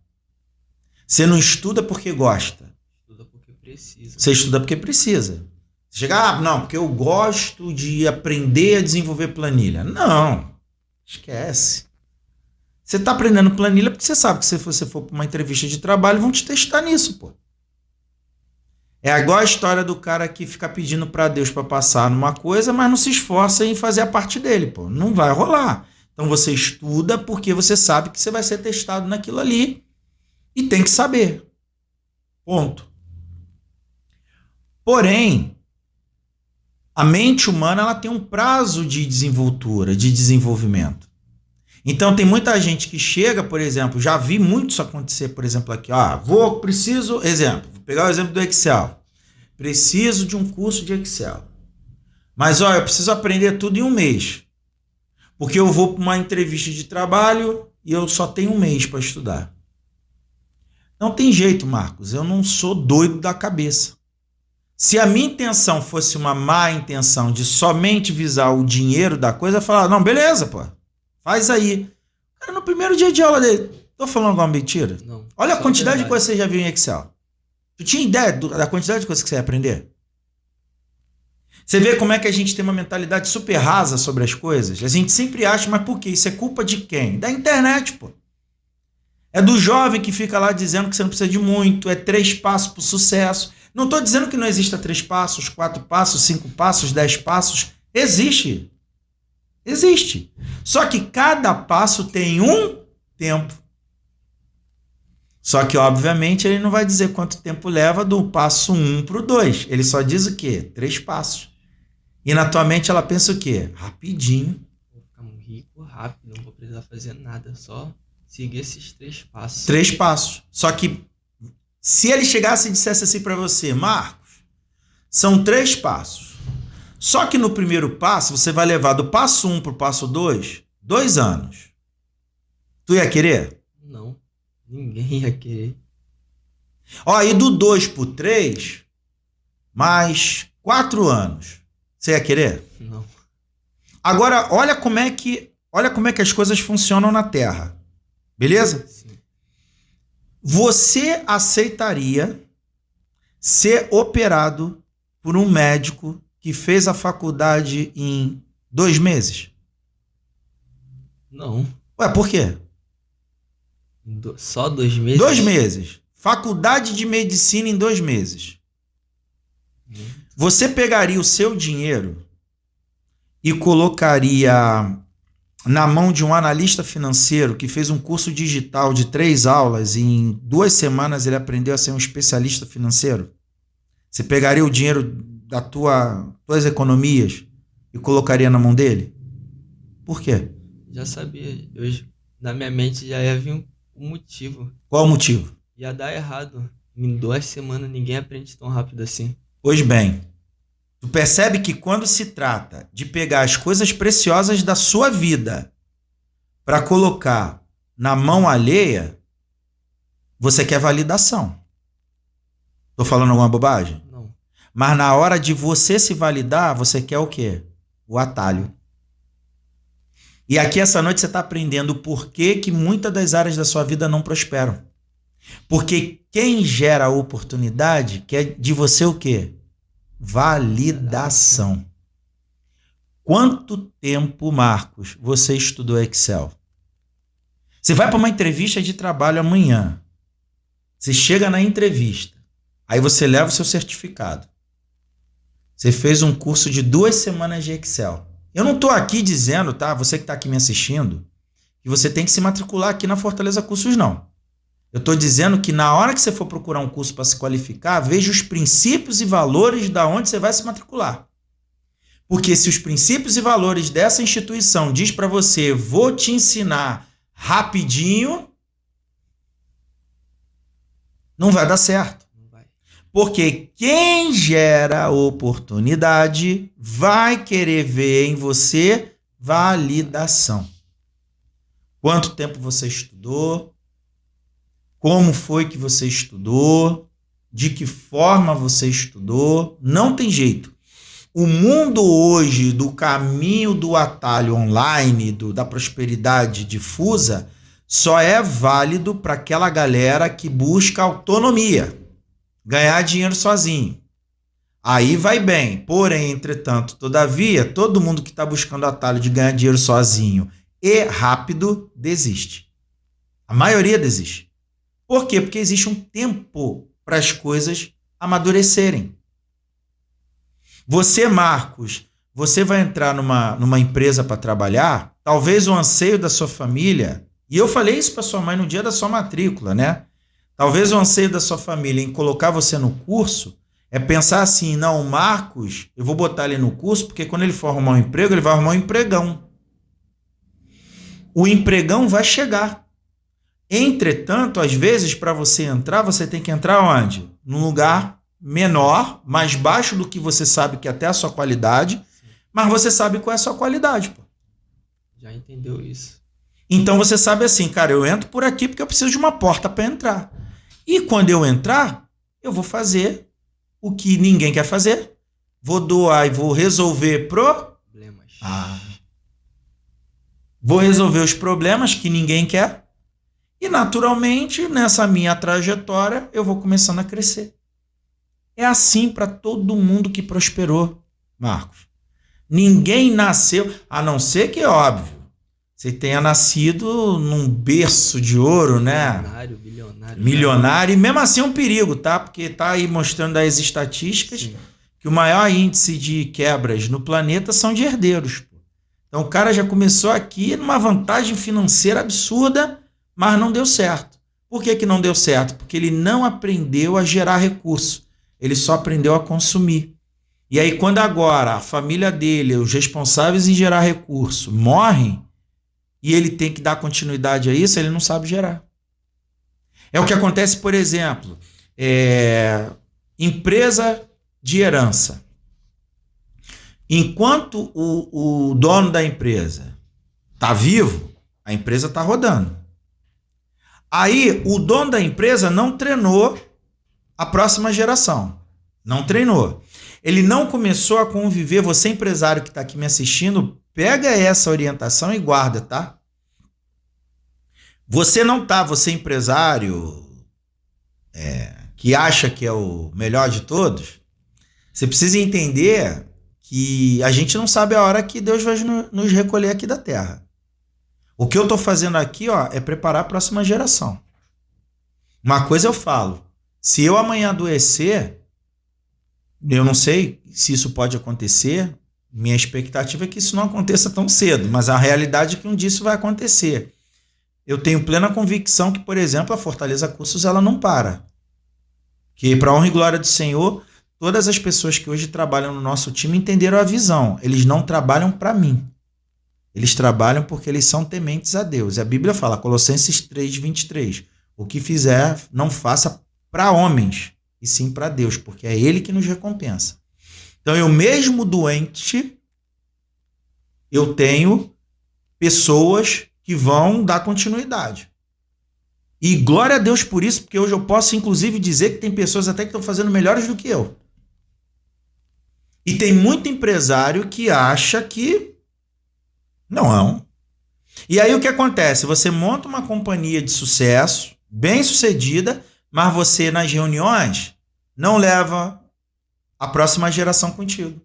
Você não estuda porque gosta. Estuda porque precisa. Você estuda porque precisa. Você chega, não, porque eu gosto de aprender a desenvolver planilha. Não, esquece. Você está aprendendo planilha porque você sabe que se você for para uma entrevista de trabalho, vão te testar nisso, pô. É igual a história do cara que fica pedindo para Deus para passar numa coisa, mas não se esforça em fazer a parte dele, pô. Não vai rolar. Então você estuda porque você sabe que você vai ser testado naquilo ali e tem que saber. Ponto. Porém, a mente humana ela tem um prazo de desenvoltura, de desenvolvimento. Então tem muita gente que chega, por exemplo, já vi muito isso acontecer, por exemplo, aqui, vou pegar o exemplo do Excel. Preciso de um curso de Excel. Mas eu preciso aprender tudo em 1 mês. Porque eu vou para uma entrevista de trabalho e eu só tenho 1 mês para estudar. Não tem jeito, Marcos, eu não sou doido da cabeça. Se a minha intenção fosse uma má intenção de somente visar o dinheiro da coisa, eu falar, não, beleza, pô. Faz aí. Cara, no primeiro dia de aula dele, tô falando alguma mentira? Não. Olha a quantidade de coisas que você já viu em Excel. Tu tinha ideia da quantidade de coisas que você ia aprender? Você vê como é que a gente tem uma mentalidade super rasa sobre as coisas? A gente sempre acha, mas por quê? Isso é culpa de quem? Da internet, pô. É do jovem que fica lá dizendo que você não precisa de muito, é 3 passos para o sucesso. Não estou dizendo que não exista 3 passos, 4 passos, 5 passos, 10 passos. Existe. Existe. Só que cada passo tem um tempo. Só que, obviamente, ele não vai dizer quanto tempo leva do passo 1 para o 2. Ele só diz o quê? 3 passos. E na tua mente ela pensa o quê? Rapidinho. Vou ficar rico rápido, não vou precisar fazer nada, só seguir esses 3 passos. 3 passos. Só que se ele chegasse e dissesse assim para você, Marcos, são 3 passos. Só que no primeiro passo, você vai levar do passo 1 para o passo 2, 2 anos. Tu ia querer? Não, ninguém ia querer. E do 2 para o 3, mais 4 anos. Você ia querer? Não. Agora, olha como é que as coisas funcionam na Terra. Beleza? Sim. Você aceitaria ser operado por um médico que fez a faculdade em 2 meses? Não. Ué, por quê? Só 2 meses? 2 meses. Faculdade de medicina em 2 meses. Você pegaria o seu dinheiro e colocaria na mão de um analista financeiro que fez um curso digital de 3 aulas e em 2 semanas ele aprendeu a ser um especialista financeiro? Você pegaria o dinheiro das tuas economias e colocaria na mão dele? Por quê? Já sabia. Na minha mente já ia vir um motivo. Qual o motivo? Ia dar errado. Em 2 semanas ninguém aprende tão rápido assim. Pois bem, tu percebe que quando se trata de pegar as coisas preciosas da sua vida para colocar na mão alheia, você quer validação. Tô falando alguma bobagem? Não. Mas na hora de você se validar, você quer o quê? O atalho. E aqui essa noite você está aprendendo o porquê que muitas das áreas da sua vida não prosperam. Porque quem gera a oportunidade quer de você o quê? Validação. Quanto tempo, Marcos, você estudou Excel? Você vai para uma entrevista de trabalho amanhã. Você chega na entrevista. Aí você leva o seu certificado. Você fez um curso de 2 semanas de Excel. Eu não estou aqui dizendo, tá? Você que está aqui me assistindo, que você tem que se matricular aqui na Fortaleza Cursos, não. Eu estou dizendo que na hora que você for procurar um curso para se qualificar, veja os princípios e valores da onde você vai se matricular. Porque se os princípios e valores dessa instituição diz para você, vou te ensinar rapidinho, não vai dar certo. Não vai. Porque quem gera oportunidade vai querer ver em você validação. Quanto tempo você estudou? Como foi que você estudou? De que forma você estudou? Não tem jeito. O mundo hoje do caminho do atalho online, da prosperidade difusa, só é válido para aquela galera que busca autonomia, ganhar dinheiro sozinho. Aí vai bem. Porém, entretanto, todavia, todo mundo que está buscando atalho de ganhar dinheiro sozinho e rápido, desiste. A maioria desiste. Por quê? Porque existe um tempo para as coisas amadurecerem. Você, Marcos, você vai entrar numa empresa para trabalhar, talvez o anseio da sua família, e eu falei isso para sua mãe no dia da sua matrícula, né? Talvez o anseio da sua família em colocar você no curso é pensar assim, não, o Marcos, eu vou botar ele no curso, porque quando ele for arrumar um emprego, ele vai arrumar um empregão. O empregão vai chegar. Entretanto, às vezes, para você entrar, você tem que entrar onde? Num lugar menor, mais baixo do que você sabe que é até a sua qualidade, mas você sabe qual é a sua qualidade, pô. Já entendeu isso. Então você sabe assim, cara, eu entro por aqui porque eu preciso de uma porta para entrar. E quando eu entrar, eu vou fazer o que ninguém quer fazer, vou doar e vou resolver Problemas. Vou resolver os problemas que ninguém quer e, naturalmente, nessa minha trajetória, eu vou começando a crescer. É assim para todo mundo que prosperou, Marcos. Ninguém nasceu, a não ser que, óbvio, você tenha nascido num berço de ouro, né? Milionário. E mesmo assim é um perigo, tá? Porque tá aí mostrando as estatísticas. Sim. Que o maior índice de quebras no planeta são de herdeiros. Pô. Então o cara já começou aqui numa vantagem financeira absurda, mas não deu certo. Por que que não deu certo? Porque ele não aprendeu a gerar recurso. Ele só aprendeu a consumir. E aí quando agora a família dele, os responsáveis em gerar recurso, morrem, e ele tem que dar continuidade a isso, ele não sabe gerar. É o que acontece, por exemplo, empresa de herança. Enquanto o dono da empresa está vivo, a empresa está rodando. Aí o dono da empresa não treinou a próxima geração. Não treinou. Ele não começou a conviver. Você, empresário que está aqui me assistindo, pega essa orientação e guarda, tá? Você empresário que acha que é o melhor de todos, você precisa entender que a gente não sabe a hora que Deus vai nos recolher aqui da terra. O que eu estou fazendo aqui, ó, é preparar a próxima geração. Uma coisa eu falo, se eu amanhã adoecer, eu não sei se isso pode acontecer, minha expectativa é que isso não aconteça tão cedo, mas a realidade é que um dia isso vai acontecer. Eu tenho plena convicção que, por exemplo, a Fortaleza Cursos ela não para. Que, para a honra e glória do Senhor, todas as pessoas que hoje trabalham no nosso time entenderam a visão. Eles não trabalham para mim. Eles trabalham porque eles são tementes a Deus. A Bíblia fala, Colossenses 3:23, o que fizer, não faça para homens, e sim para Deus, porque é Ele que nos recompensa. Então, eu mesmo doente, eu tenho pessoas que vão dar continuidade. E glória a Deus por isso, porque hoje eu posso, inclusive, dizer que tem pessoas até que estão fazendo melhores do que eu. E tem muito empresário que acha que não. E aí o que acontece? Você monta uma companhia de sucesso, bem sucedida, mas você nas reuniões não leva a próxima geração contigo.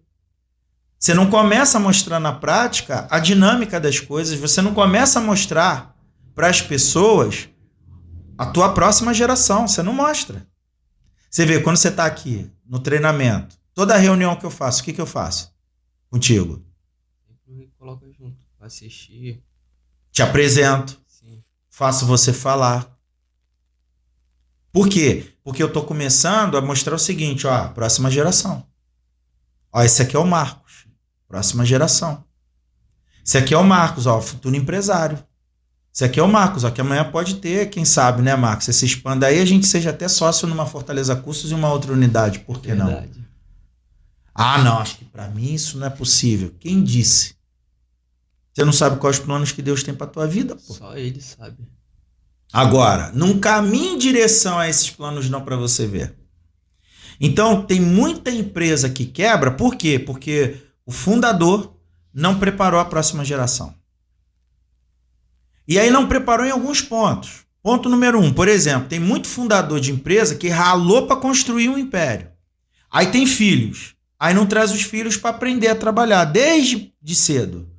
Você não começa a mostrar na prática a dinâmica das coisas, você não começa a mostrar para as pessoas a tua próxima geração, você não mostra. Você vê, quando você está aqui no treinamento, toda reunião que eu faço, o que eu faço contigo? Sempre me coloca junto para assistir. Te apresento, Sim. faço você falar. Por quê? Porque eu estou começando a mostrar o seguinte, ó, próxima geração. Ó, esse aqui é o Marcos, próxima geração. Esse aqui é o Marcos, ó, futuro empresário. Esse aqui é o Marcos, ó, que amanhã pode ter, quem sabe, né, Marcos? Você se expanda aí, a gente seja até sócio numa Fortaleza Cursos e uma outra unidade, por que não? Ah, não, acho que para mim isso não é possível. Quem disse? Você não sabe quais os planos que Deus tem para tua vida, pô? Só Ele sabe. Agora, não caminhe em direção a esses planos não para você ver. Então, tem muita empresa que quebra, por quê? Porque o fundador não preparou a próxima geração. E aí não preparou em alguns pontos. Ponto número 1, por exemplo, tem muito fundador de empresa que ralou para construir um império. Aí tem filhos. Aí não traz os filhos para aprender a trabalhar desde cedo.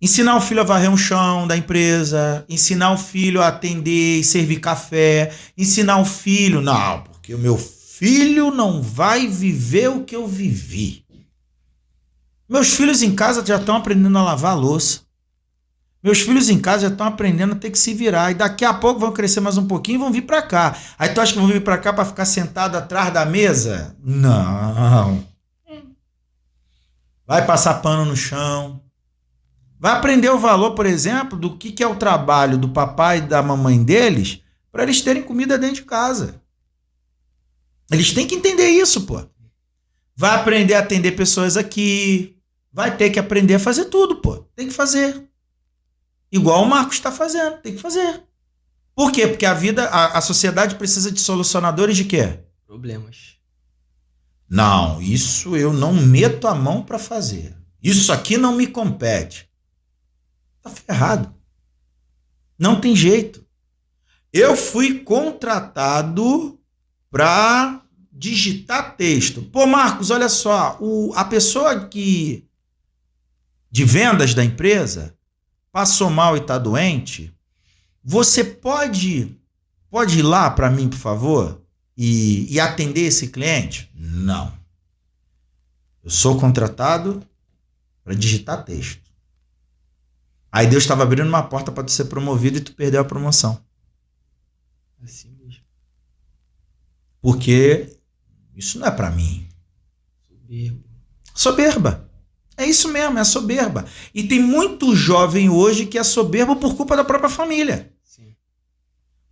Ensinar o filho a varrer um chão da empresa, ensinar o filho a atender e servir café, ensinar o filho, não, porque o meu filho não vai viver o que eu vivi. Meus filhos em casa já estão aprendendo a lavar a louça. Meus filhos em casa já estão aprendendo a ter que se virar. E daqui a pouco vão crescer mais um pouquinho e vão vir para cá. Aí tu acha que vão vir para cá para ficar sentado atrás da mesa? Não. Vai passar pano no chão. Vai aprender o valor, por exemplo, do que é o trabalho do papai e da mamãe deles para eles terem comida dentro de casa. Eles têm que entender isso, pô. Vai aprender a atender pessoas aqui. Vai ter que aprender a fazer tudo, pô. Tem que fazer. Igual o Marcos está fazendo, tem que fazer. Por quê? Porque a sociedade precisa de solucionadores de quê? Problemas. Não, isso eu não meto a mão para fazer. Isso aqui não me compete. Tá ferrado. Não tem jeito. Eu fui contratado para digitar texto. Pô, Marcos, olha só, a pessoa de vendas da empresa passou mal e está doente, você pode ir lá para mim, por favor, e atender esse cliente? Não. Eu sou contratado para digitar texto. Aí Deus estava abrindo uma porta para tu ser promovido e tu perdeu a promoção. Assim mesmo. Porque isso não é para mim. Soberba. É isso mesmo, é soberba. E tem muito jovem hoje que é soberbo por culpa da própria família. Sim. O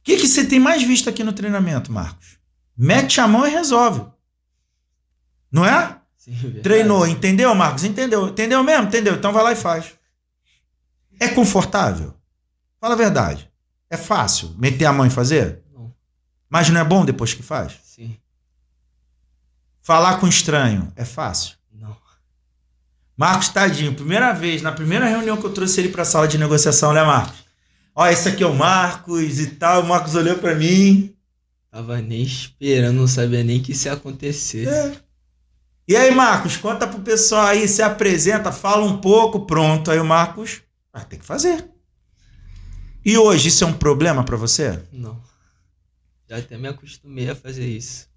que você tem mais visto aqui no treinamento, Marcos? Mete a mão e resolve. Não é? Sim, verdade. Treinou, entendeu, Marcos? Entendeu? Entendeu mesmo? Entendeu? Então vai lá e faz. É confortável? Fala a verdade. É fácil meter a mão e fazer? Não. Mas não é bom depois que faz? Sim. Falar com estranho é fácil? Não. Marcos, tadinho, primeira vez, na primeira reunião que eu trouxe ele para a sala de negociação, né, Marcos? Ó, esse aqui é o Marcos e tal. O Marcos olhou para mim. Tava nem esperando, não sabia nem que isso ia acontecer. E aí, Marcos, conta pro pessoal aí, se apresenta, fala um pouco, pronto. Aí o Marcos, tem que fazer. E hoje isso é um problema para você? Não. Já até me acostumei a fazer isso.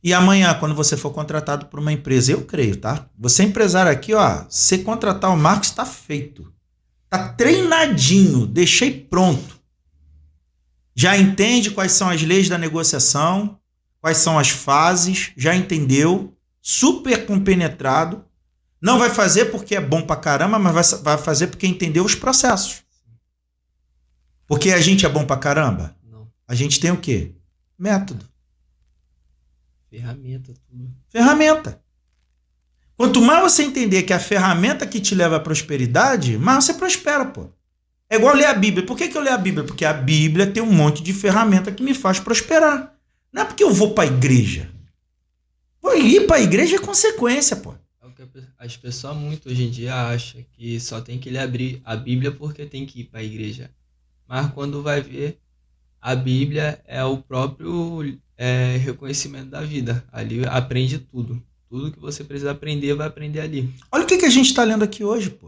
E amanhã, quando você for contratado por uma empresa, eu creio, tá? Você é empresário aqui, ó, se contratar o Marcos, está feito. Tá treinadinho, deixei pronto. Já entende quais são as leis da negociação, quais são as fases, já entendeu, super compenetrado. Não vai fazer porque é bom pra caramba, mas vai fazer porque entendeu os processos. Porque a gente é bom pra caramba? Não. A gente tem o quê? Método. Ferramenta, tudo. Ferramenta. Quanto mais você entender que é a ferramenta que te leva à prosperidade, mais você prospera, pô. É igual ler a Bíblia. Por que eu leio a Bíblia? Porque a Bíblia tem um monte de ferramenta que me faz prosperar. Não é porque eu vou para a igreja. Vou ir para a igreja é consequência, pô. É o que as pessoas muito hoje em dia acham, que só tem que ler a Bíblia porque tem que ir para a igreja. Mas quando vai ver, a Bíblia é o próprio reconhecimento da vida. Ali aprende tudo. Tudo que você precisa aprender, vai aprender ali. Olha o que a gente está lendo aqui hoje, pô.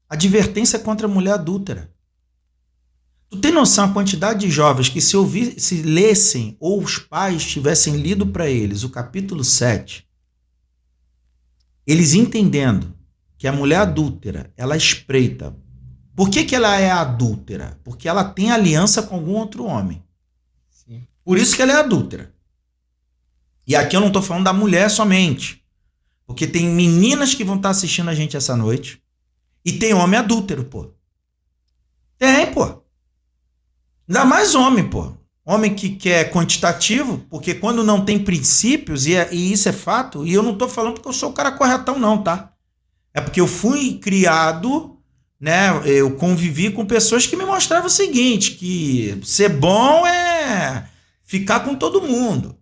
Advertência contra a mulher adúltera. Tu tem noção a quantidade de jovens que se lessem ou os pais tivessem lido para eles o capítulo 7, eles entendendo que a mulher adúltera, ela espreita. Por que ela é adúltera? Porque ela tem aliança com algum outro homem. Sim. Por isso que ela é adúltera. E aqui eu não estou falando da mulher somente. Porque tem meninas que vão estar assistindo a gente essa noite e tem homem adúltero, pô. Tem, pô. Ainda mais homem, pô. Homem que é quantitativo, porque quando não tem princípios, e isso é fato, e eu não estou falando porque eu sou o cara corretão, não, tá? É porque eu fui criado, né? Eu convivi com pessoas que me mostravam o seguinte, que ser bom é ficar com todo mundo.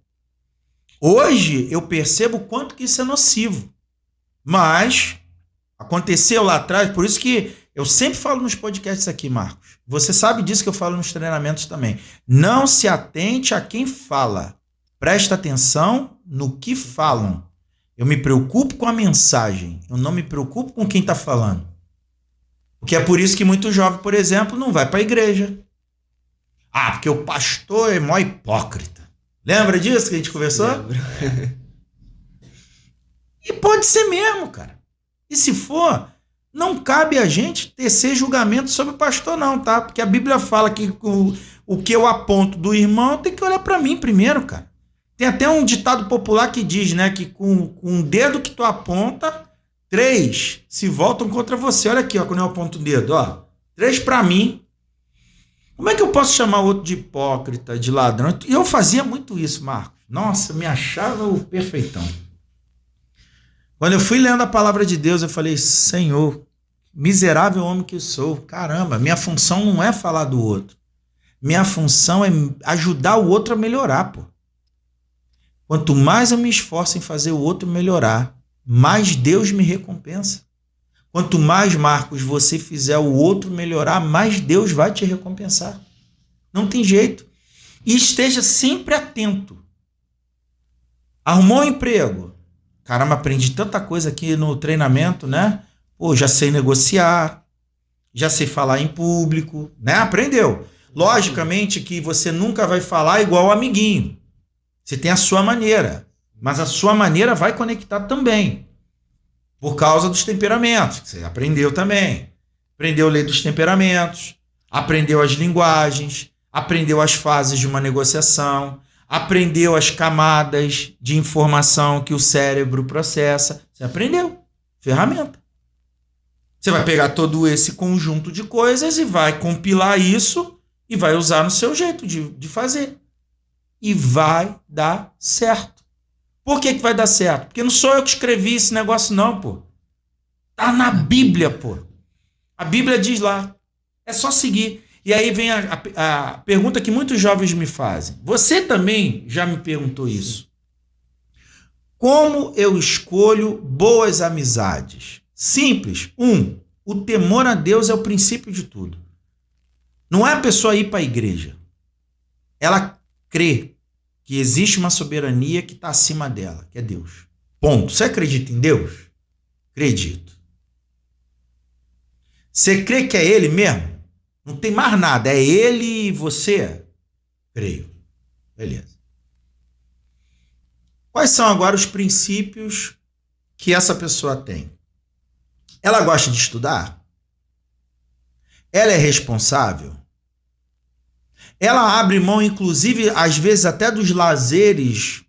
Hoje eu percebo o quanto que isso é nocivo. Mas aconteceu lá atrás, por isso que eu sempre falo nos podcasts aqui, Marcos. Você sabe disso que eu falo nos treinamentos também. Não se atente a quem fala. Presta atenção no que falam. Eu me preocupo com a mensagem. Eu não me preocupo com quem está falando. Porque é por isso que muito jovem, por exemplo, não vai para a igreja. Ah, porque o pastor é mó hipócrita. Lembra disso que a gente conversou? Lembro. E pode ser mesmo, cara. E se for, não cabe a gente tecer julgamento sobre o pastor, não, tá? Porque a Bíblia fala que o que eu aponto do irmão tem que olhar para mim primeiro, cara. Tem até um ditado popular que diz, né, que com um dedo que tu aponta, 3 se voltam contra você. Olha aqui, ó, quando eu aponto o dedo, ó. 3 para mim. Como é que eu posso chamar o outro de hipócrita, de ladrão? E eu fazia muito isso, Marcos. Nossa, eu me achava o perfeitão. Quando eu fui lendo a palavra de Deus, eu falei, Senhor, miserável homem que eu sou. Caramba, minha função não é falar do outro. Minha função é ajudar o outro a melhorar, pô. Quanto mais eu me esforço em fazer o outro melhorar, mais Deus me recompensa. Quanto mais, Marcos, você fizer o outro melhorar, mais Deus vai te recompensar. Não tem jeito. E esteja sempre atento. Arrumou um emprego? Caramba, aprendi tanta coisa aqui no treinamento, né? Pô, já sei negociar, já sei falar em público, né? Aprendeu. Logicamente que você nunca vai falar igual o amiguinho. Você tem a sua maneira, mas a sua maneira vai conectar também. Por causa dos temperamentos, que você aprendeu também. Aprendeu a lei dos temperamentos, aprendeu as linguagens, aprendeu as fases de uma negociação, aprendeu as camadas de informação que o cérebro processa. Você aprendeu. Ferramenta. Você vai pegar todo esse conjunto de coisas e vai compilar isso e vai usar no seu jeito de fazer. E vai dar certo. Por que vai dar certo? Porque não sou eu que escrevi esse negócio não, pô. Tá na Bíblia, pô. A Bíblia diz lá. É só seguir. E aí vem a pergunta que muitos jovens me fazem. Você também já me perguntou isso. Como eu escolho boas amizades? Simples. 1. O temor a Deus é o princípio de tudo. Não é a pessoa ir para a igreja. Ela crê que existe uma soberania que está acima dela, que é Deus. Ponto. Você acredita em Deus? Acredito. Você crê que é Ele mesmo? Não tem mais nada. É ele e você? Creio. Beleza. Quais são agora os princípios que essa pessoa tem? Ela gosta de estudar? Ela é responsável? Ela abre mão, inclusive, às vezes até dos lazeres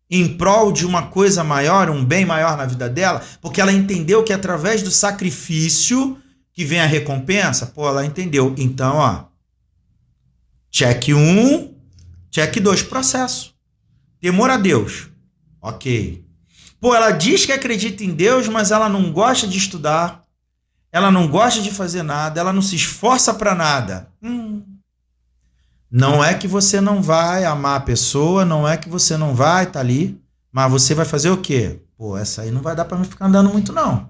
em prol de uma coisa maior, um bem maior na vida dela, porque ela entendeu que através do sacrifício que vem a recompensa, pô, ela entendeu. Então, ó, check 1, check 2, processo. Temor a Deus. Ok. Pô, ela diz que acredita em Deus, mas ela não gosta de estudar, ela não gosta de fazer nada, ela não se esforça para nada. Não é que você não vai amar a pessoa, não é que você não vai estar ali, mas você vai fazer o quê? Pô, essa aí não vai dar para me ficar andando muito, não.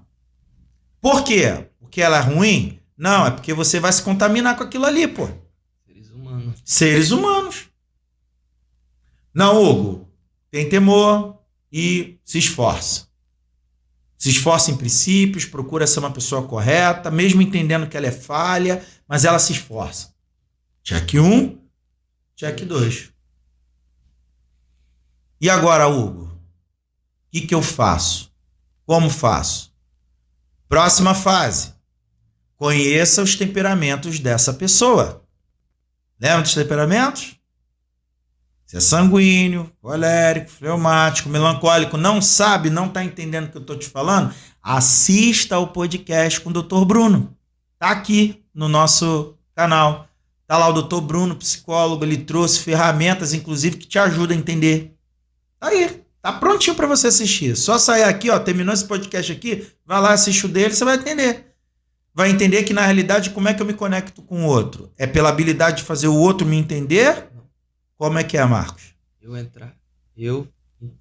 Por quê? Porque ela é ruim? Não, é porque você vai se contaminar com aquilo ali, pô. Seres humanos. Seres humanos. Não, Hugo, tem temor e se esforça. Se esforça em princípios, procura ser uma pessoa correta, mesmo entendendo que ela é falha, mas ela se esforça. Check 1, check 2. E agora, Hugo? O que eu faço? Como faço? Próxima fase. Conheça os temperamentos dessa pessoa. Lembra dos temperamentos? Se é sanguíneo, colérico, fleumático, melancólico, não sabe, não está entendendo o que eu estou te falando? Assista ao podcast com o Dr. Bruno. Está aqui no nosso canal. Está lá o Dr. Bruno, psicólogo, ele trouxe ferramentas, inclusive, que te ajudam a entender. Tá aí, tá prontinho para você assistir. Só sair aqui, ó, terminou esse podcast aqui, vai lá, assiste o dele, você vai entender. Vai entender que, na realidade, como é que eu me conecto com o outro? É pela habilidade de fazer o outro me entender? Como é que é, Marcos? Eu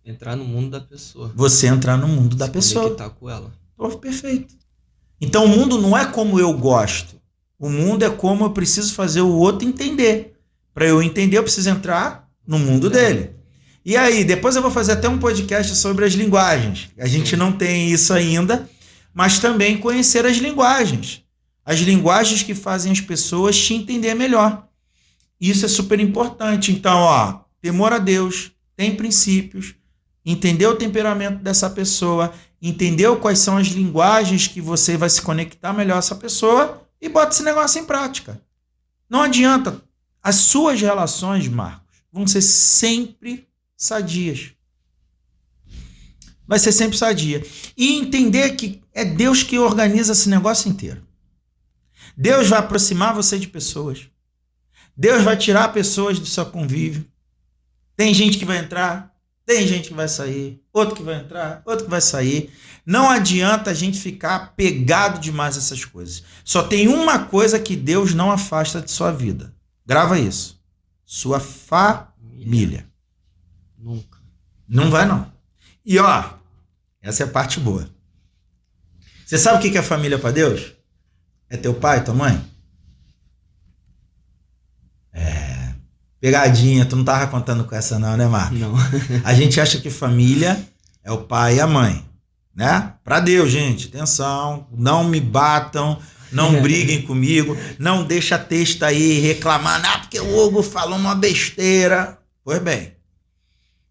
entrar no mundo da pessoa. Você entrar no mundo da pessoa. Conectar com ela. Oh, perfeito. Então, o mundo não é como eu gosto. O mundo é como eu preciso fazer o outro entender. Para eu entender, eu preciso entrar no mundo dele. E aí, depois eu vou fazer até um podcast sobre as linguagens. A gente não tem isso ainda, mas também conhecer as linguagens. As linguagens que fazem as pessoas te entender melhor. Isso é super importante. Então, ó, temor a Deus, tem princípios, entender o temperamento dessa pessoa, entender quais são as linguagens que você vai se conectar melhor a essa pessoa e bota esse negócio em prática. Não adianta. As suas relações, Marcos, vão ser sempre sadias. Vai ser sempre sadia. E entender que é Deus que organiza esse negócio inteiro. Deus vai aproximar você de pessoas. Deus vai tirar pessoas do seu convívio. Tem gente que vai entrar, tem gente que vai sair, outro que vai entrar, outro que vai sair. Não adianta a gente ficar pegado demais a essas coisas. Só tem uma coisa que Deus não afasta de sua vida. Grava isso. Sua família. Nunca. Não vai, não. E ó, essa é a parte boa. Você sabe o que é família para Deus? É teu pai, tua mãe? Pegadinha, tu não tava contando com essa não, né, Marcos? Não. A gente acha que família é o pai e a mãe, né? Pra Deus, gente, atenção, não me batam, não briguem comigo, não deixa texto aí reclamando, porque o Hugo falou uma besteira. Pois bem,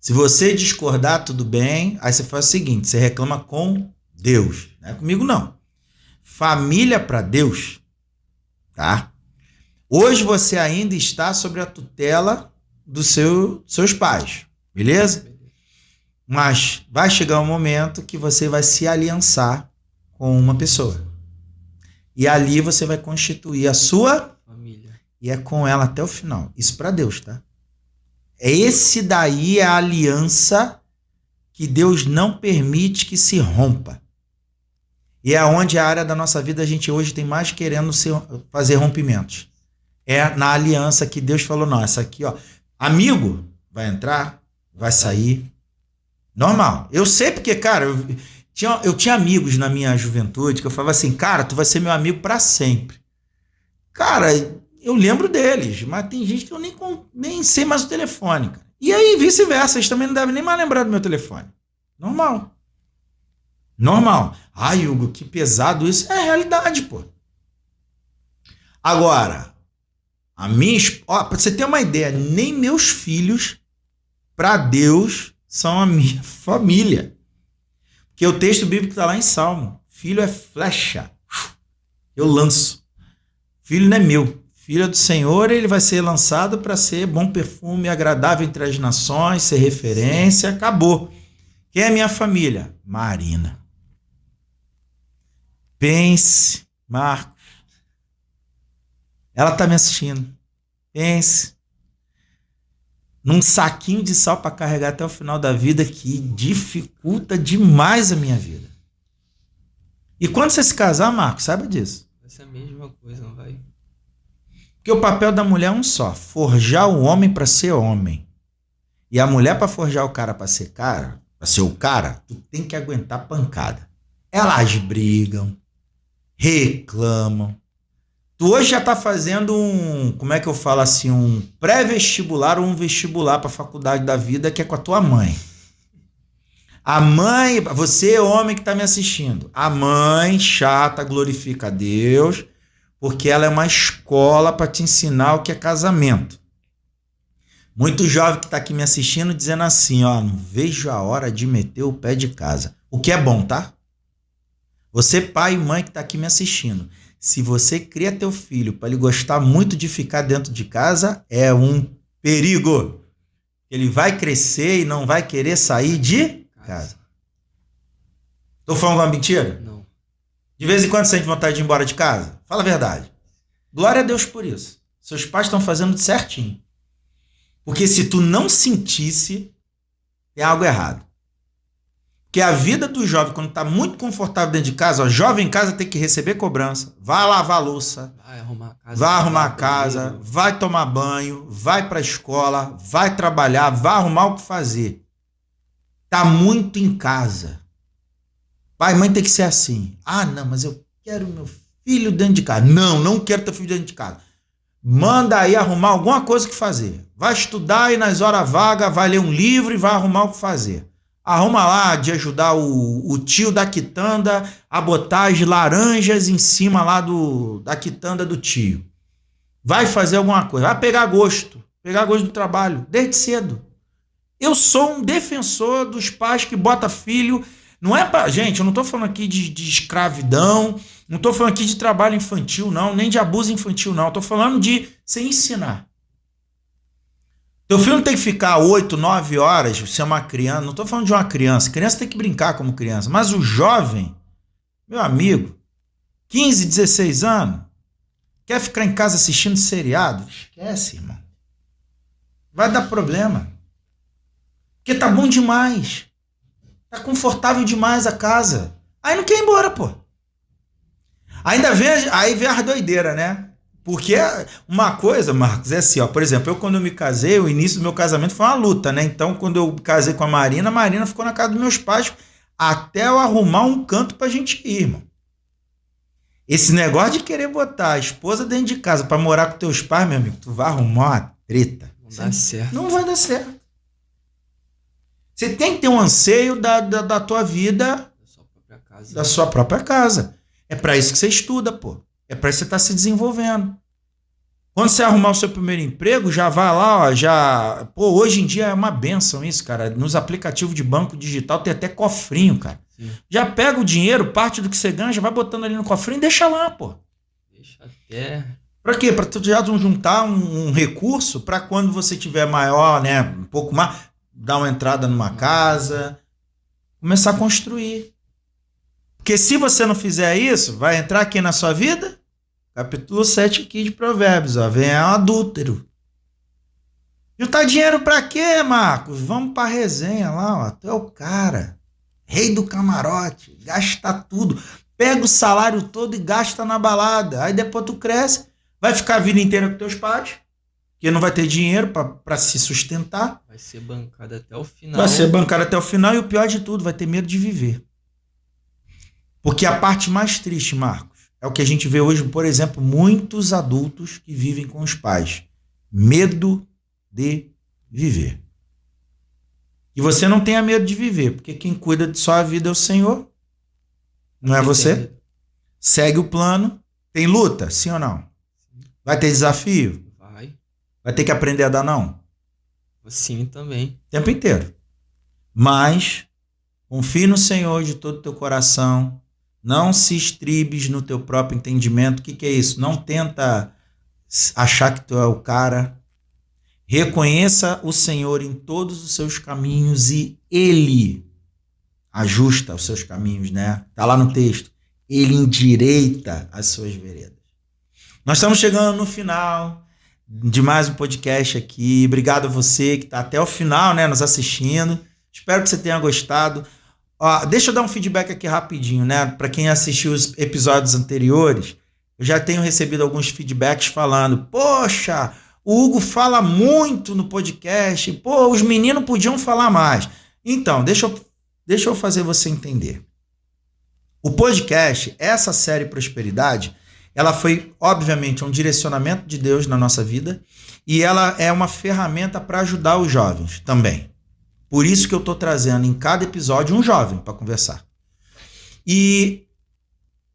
se você discordar, tudo bem, aí você faz o seguinte, você reclama com Deus, não é comigo não. Família pra Deus, tá? Hoje você ainda está sobre a tutela dos seus pais, beleza? Mas vai chegar um momento que você vai se aliançar com uma pessoa. E ali você vai constituir a sua Família. E é com ela até o final. Isso para Deus, tá? Esse daí é a aliança que Deus não permite que se rompa. E é onde a área da nossa vida a gente hoje tem mais querendo fazer rompimentos. É na aliança que Deus falou, não, essa aqui, ó, amigo, vai entrar, vai sair, normal. Eu sei porque, cara, eu tinha amigos na minha juventude que eu falava assim, cara, tu vai ser meu amigo para sempre. Cara, eu lembro deles, mas tem gente que eu nem sei mais o telefone, cara. E aí, vice-versa, eles também não devem nem mais lembrar do meu telefone. Normal. Ai, Hugo, que pesado isso. É a realidade, pô. Agora, para você ter uma ideia, nem meus filhos, para Deus, são a minha família. Porque o texto bíblico está lá em Salmo. Filho é flecha. Eu lanço. Filho não é meu. Filho é do Senhor, ele vai ser lançado para ser bom perfume, agradável entre as nações, ser referência. Acabou. Quem é minha família? Marina. Pense, Marcos. Ela está me assistindo. Pense. Num saquinho de sal para carregar até o final da vida que dificulta demais a minha vida. E quando você se casar, Marcos, saiba disso. Vai ser a mesma coisa, não vai? Porque o papel da mulher é um só. Forjar o homem para ser homem. E a mulher para forjar o cara para ser o cara, tu tem que aguentar pancada. Elas brigam, reclamam. Tu hoje já tá fazendo como é que eu falo assim, um pré-vestibular ou um vestibular para a faculdade da vida, que é com a tua mãe. A mãe, você homem que tá me assistindo, a mãe chata glorifica a Deus, porque ela é uma escola para te ensinar o que é casamento. Muito jovem que tá aqui me assistindo dizendo assim, ó, não vejo a hora de meter o pé de casa. O que é bom, tá? Você pai e mãe que tá aqui me assistindo, se você cria teu filho para ele gostar muito de ficar dentro de casa, é um perigo. Ele vai crescer e não vai querer sair de casa. Tô falando uma mentira? Não. De vez em quando você sente vontade de ir embora de casa? Fala a verdade. Glória a Deus por isso. Seus pais estão fazendo certinho. Porque se tu não sentisse, tem algo errado. Porque a vida do jovem, quando está muito confortável dentro de casa, ó, jovem em casa tem que receber cobrança, vai lavar a louça, vai arrumar a casa, vai tomar banho, vai para a escola, vai trabalhar, vai arrumar o que fazer. Tá muito em casa. Pai e mãe tem que ser assim. Ah, não, mas eu quero meu filho dentro de casa. Não, não quero teu filho dentro de casa. Manda aí arrumar alguma coisa que fazer. Vai estudar e nas horas vagas vai ler um livro e vai arrumar o que fazer. Arruma lá de ajudar o tio da quitanda a botar as laranjas em cima lá da quitanda do tio. Vai fazer alguma coisa. Vai pegar gosto do trabalho, desde cedo. Eu sou um defensor dos pais que botam filho. Não é pra. Gente, eu não estou falando aqui de escravidão, não estou falando aqui de trabalho infantil, não, nem de abuso infantil, não. Estou falando de você ensinar. Teu filho não tem que ficar 8, 9 horas, se é uma criança. Não estou falando de uma criança. Criança tem que brincar como criança. Mas o jovem, meu amigo, 15, 16 anos, quer ficar em casa assistindo seriado? Esquece, irmão. Vai dar problema. Porque tá bom demais. Tá confortável demais a casa. Aí não quer ir embora, pô. Aí vem a doideira, né? Porque uma coisa, Marcos, é assim, ó, por exemplo, eu quando eu me casei, o início do meu casamento foi uma luta, né? Então, quando eu casei com a Marina ficou na casa dos meus pais até eu arrumar um canto pra gente ir, irmão. Esse negócio de querer botar a esposa dentro de casa pra morar com teus pais, meu amigo, tu vai arrumar uma treta. Não dá certo. Não vai dar certo. Você tem que ter um anseio da tua vida, da sua própria casa. É pra isso que você estuda, pô. É para você estar se desenvolvendo. Quando você arrumar o seu primeiro emprego, já vai lá, ó, Pô, hoje em dia é uma bênção isso, cara. Nos aplicativos de banco digital tem até cofrinho, cara. Sim. Já pega o dinheiro, parte do que você ganha, já vai botando ali no cofrinho e deixa lá, pô. Deixa até... Pra quê? Pra tu já juntar um recurso para quando você tiver maior, né, um pouco mais, dar uma entrada numa casa, começar a construir. Porque se você não fizer isso, vai entrar aqui na sua vida, capítulo 7 aqui de Provérbios, ó, vem um adúltero. Juntar dinheiro pra quê, Marcos? Vamos pra resenha lá, ó, tu é o cara, rei do camarote, gasta tudo, pega o salário todo e gasta na balada, aí depois tu cresce, vai ficar a vida inteira com teus pais, porque não vai ter dinheiro pra se sustentar. Vai ser bancado até o final. Vai ser bancado até o final e o pior de tudo, vai ter medo de viver. Porque a parte mais triste, Marcos, é o que a gente vê hoje, por exemplo, muitos adultos que vivem com os pais. Medo de viver. E você não tenha medo de viver, porque quem cuida de sua vida é o Senhor, não é você. Segue o plano. Tem luta, sim ou não? Vai ter desafio? Vai. Vai ter que aprender a dar não? Sim, também. O tempo inteiro. Mas confie no Senhor de todo o teu coração. Não se estribes no teu próprio entendimento. O que é isso? Não tenta achar que tu é o cara. Reconheça o Senhor em todos os seus caminhos e Ele ajusta os seus caminhos, né? Tá lá no texto. Ele endireita as suas veredas. Nós estamos chegando no final de mais um podcast aqui. Obrigado a você que está até o final, né, nos assistindo. Espero que você tenha gostado. Deixa eu dar um feedback aqui rapidinho, né? Para quem assistiu os episódios anteriores, eu já tenho recebido alguns feedbacks falando: poxa, o Hugo fala muito no podcast, pô, os meninos podiam falar mais. Então, deixa eu fazer você entender. O podcast, essa série Prosperidade, ela foi, obviamente, um direcionamento de Deus na nossa vida e ela é uma ferramenta para ajudar os jovens também. Por isso que eu estou trazendo em cada episódio um jovem para conversar. E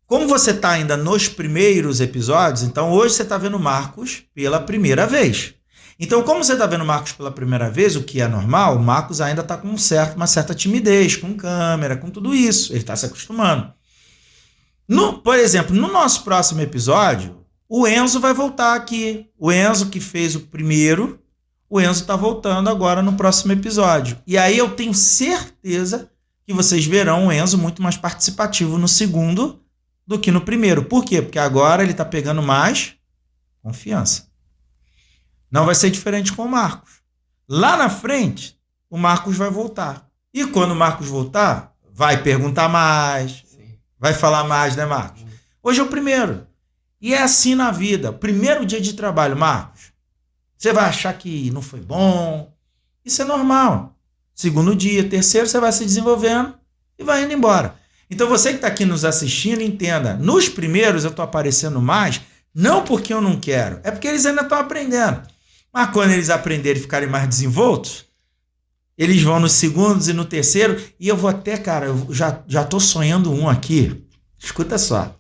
como você está ainda nos primeiros episódios, então hoje você está vendo Marcos pela primeira vez. Então, como você está vendo Marcos pela primeira vez, o que é normal, o Marcos ainda está com uma certa timidez, com câmera, com tudo isso. Ele está se acostumando. Por exemplo, no nosso próximo episódio, o Enzo vai voltar aqui. O Enzo que fez o primeiro, o Enzo está voltando agora no próximo episódio. E aí eu tenho certeza que vocês verão o Enzo muito mais participativo no segundo do que no primeiro. Por quê? Porque agora ele está pegando mais confiança. Não vai ser diferente com o Marcos. Lá na frente, o Marcos vai voltar. E quando o Marcos voltar, vai perguntar mais, vai falar mais, né, Marcos? Hoje é o primeiro. E é assim na vida. Primeiro dia de trabalho, Marcos, você vai achar que não foi bom. Isso é normal. Segundo dia, terceiro, você vai se desenvolvendo e vai indo embora. Então você que está aqui nos assistindo, entenda. Nos primeiros eu estou aparecendo mais, não porque eu não quero, é porque eles ainda estão aprendendo. Mas quando eles aprenderem e ficarem mais desenvoltos, eles vão nos segundos e no terceiro. E eu vou até, cara, eu já estou sonhando um aqui. Escuta só.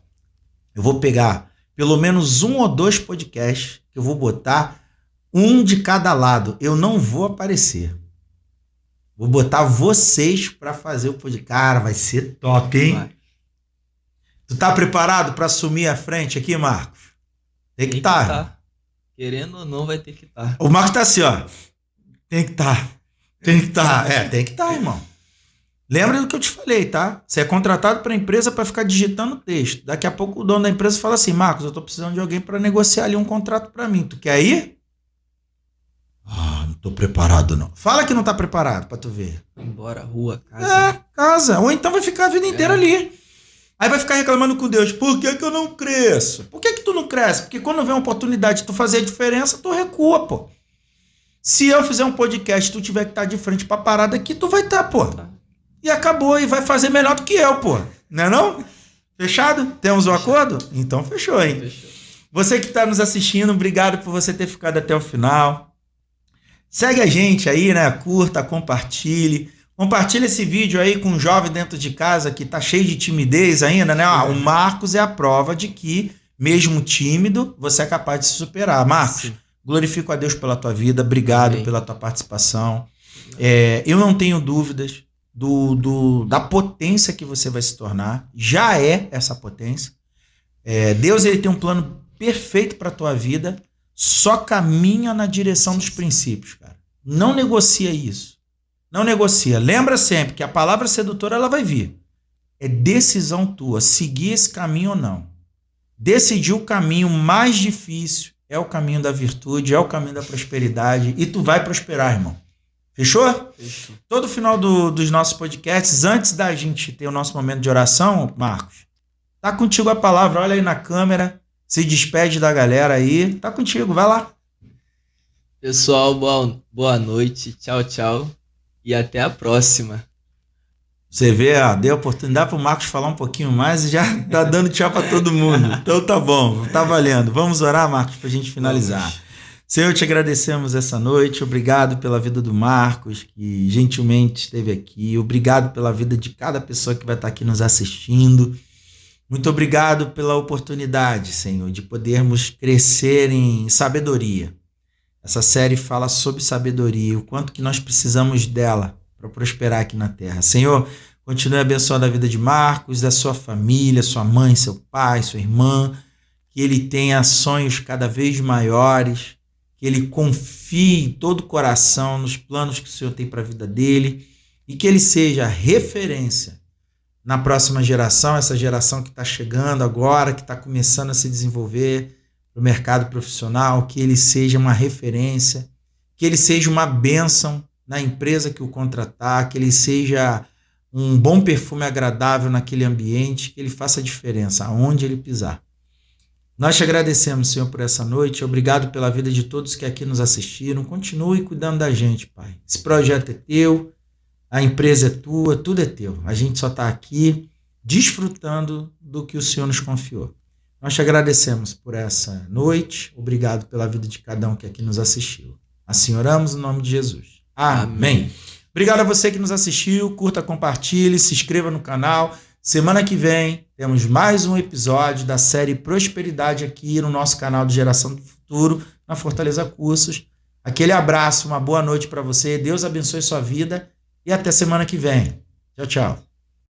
Eu vou pegar pelo menos 1 ou 2 podcasts que eu vou botar um de cada lado. Eu não vou aparecer. Vou botar vocês para fazer o podcast. Cara, vai ser top, hein? Vai. Tu tá preparado para assumir a frente aqui, Marcos? Tem que estar. Querendo ou não, vai ter que estar. O Marcos tá assim, ó. Tem que estar. Tem que estar. Tem que estar, irmão. Lembra do que eu te falei, tá? Você é contratado para a empresa para ficar digitando texto. Daqui a pouco o dono da empresa fala assim: Marcos, eu tô precisando de alguém para negociar ali um contrato para mim. Tu quer ir? Não tô preparado, não. Fala que não tá preparado para tu ver. Embora, rua, casa. Casa. Ou então vai ficar a vida inteira ali. Aí vai ficar reclamando com Deus. Por que eu não cresço? Por que tu não cresce? Porque quando vem uma oportunidade de tu fazer a diferença, tu recua, pô. Se eu fizer um podcast e tu tiver que estar de frente pra parada aqui, tu vai estar, pô. E acabou, e vai fazer melhor do que eu, pô. Não é não? Fechado? Temos um acordo? Então fechou, hein? Fechou. Você que está nos assistindo, obrigado por você ter ficado até o final. Segue a gente aí, né? Curta, compartilhe. Compartilha esse vídeo aí com um jovem dentro de casa que tá cheio de timidez ainda, né? O Marcos é a prova de que, mesmo tímido, você é capaz de se superar. Marcos, sim. Glorifico a Deus pela tua vida. Obrigado Amém. Pela tua participação. Eu não tenho dúvidas da potência que você vai se tornar. Já é essa potência. Deus ele tem um plano perfeito para a tua vida. Só caminha na direção dos princípios, cara. Não negocia isso. Não negocia. Lembra sempre que a palavra sedutora ela vai vir. É decisão tua, seguir esse caminho ou não. Decidir o caminho mais difícil é o caminho da virtude, é o caminho da prosperidade e tu vai prosperar, irmão. Fechou? Fechou. Todo final dos nossos podcasts, antes da gente ter o nosso momento de oração, Marcos, tá contigo a palavra, olha aí na câmera, se despede da galera aí, tá contigo, vai lá. Pessoal, boa noite, tchau, tchau. E até a próxima. Você vê, deu oportunidade para o Marcos falar um pouquinho mais e já tá dando tchau para todo mundo. Então tá bom, tá valendo. Vamos orar, Marcos, para a gente finalizar. Vamos. Senhor, te agradecemos essa noite. Obrigado pela vida do Marcos, que gentilmente esteve aqui. Obrigado pela vida de cada pessoa que vai estar aqui nos assistindo. Muito obrigado pela oportunidade, Senhor, de podermos crescer em sabedoria. Essa série fala sobre sabedoria, o quanto que nós precisamos dela para prosperar aqui na terra. Senhor, continue abençoando a vida de Marcos, da sua família, sua mãe, seu pai, sua irmã, que ele tenha sonhos cada vez maiores, que ele confie em todo o coração nos planos que o Senhor tem para a vida dele e que ele seja referência na próxima geração, essa geração que está chegando agora, que está começando a se desenvolver no mercado profissional, que ele seja uma referência, que ele seja uma bênção na empresa que o contratar, que ele seja um bom perfume agradável naquele ambiente, que ele faça diferença aonde ele pisar. Nós te agradecemos, Senhor, por essa noite. Obrigado pela vida de todos que aqui nos assistiram. Continue cuidando da gente, Pai. Esse projeto é teu, a empresa é tua, tudo é teu. A gente só está aqui desfrutando do que o Senhor nos confiou. Nós te agradecemos por essa noite. Obrigado pela vida de cada um que aqui nos assistiu. Assim oramos no nome de Jesus. Amém. Obrigado a você que nos assistiu. Curta, compartilhe, se inscreva no canal. Semana que vem temos mais um episódio da série Prosperidade aqui no nosso canal de Geração do Futuro, na Fortaleza Cursos. Aquele abraço, uma boa noite para você. Deus abençoe sua vida e até semana que vem. Tchau, tchau.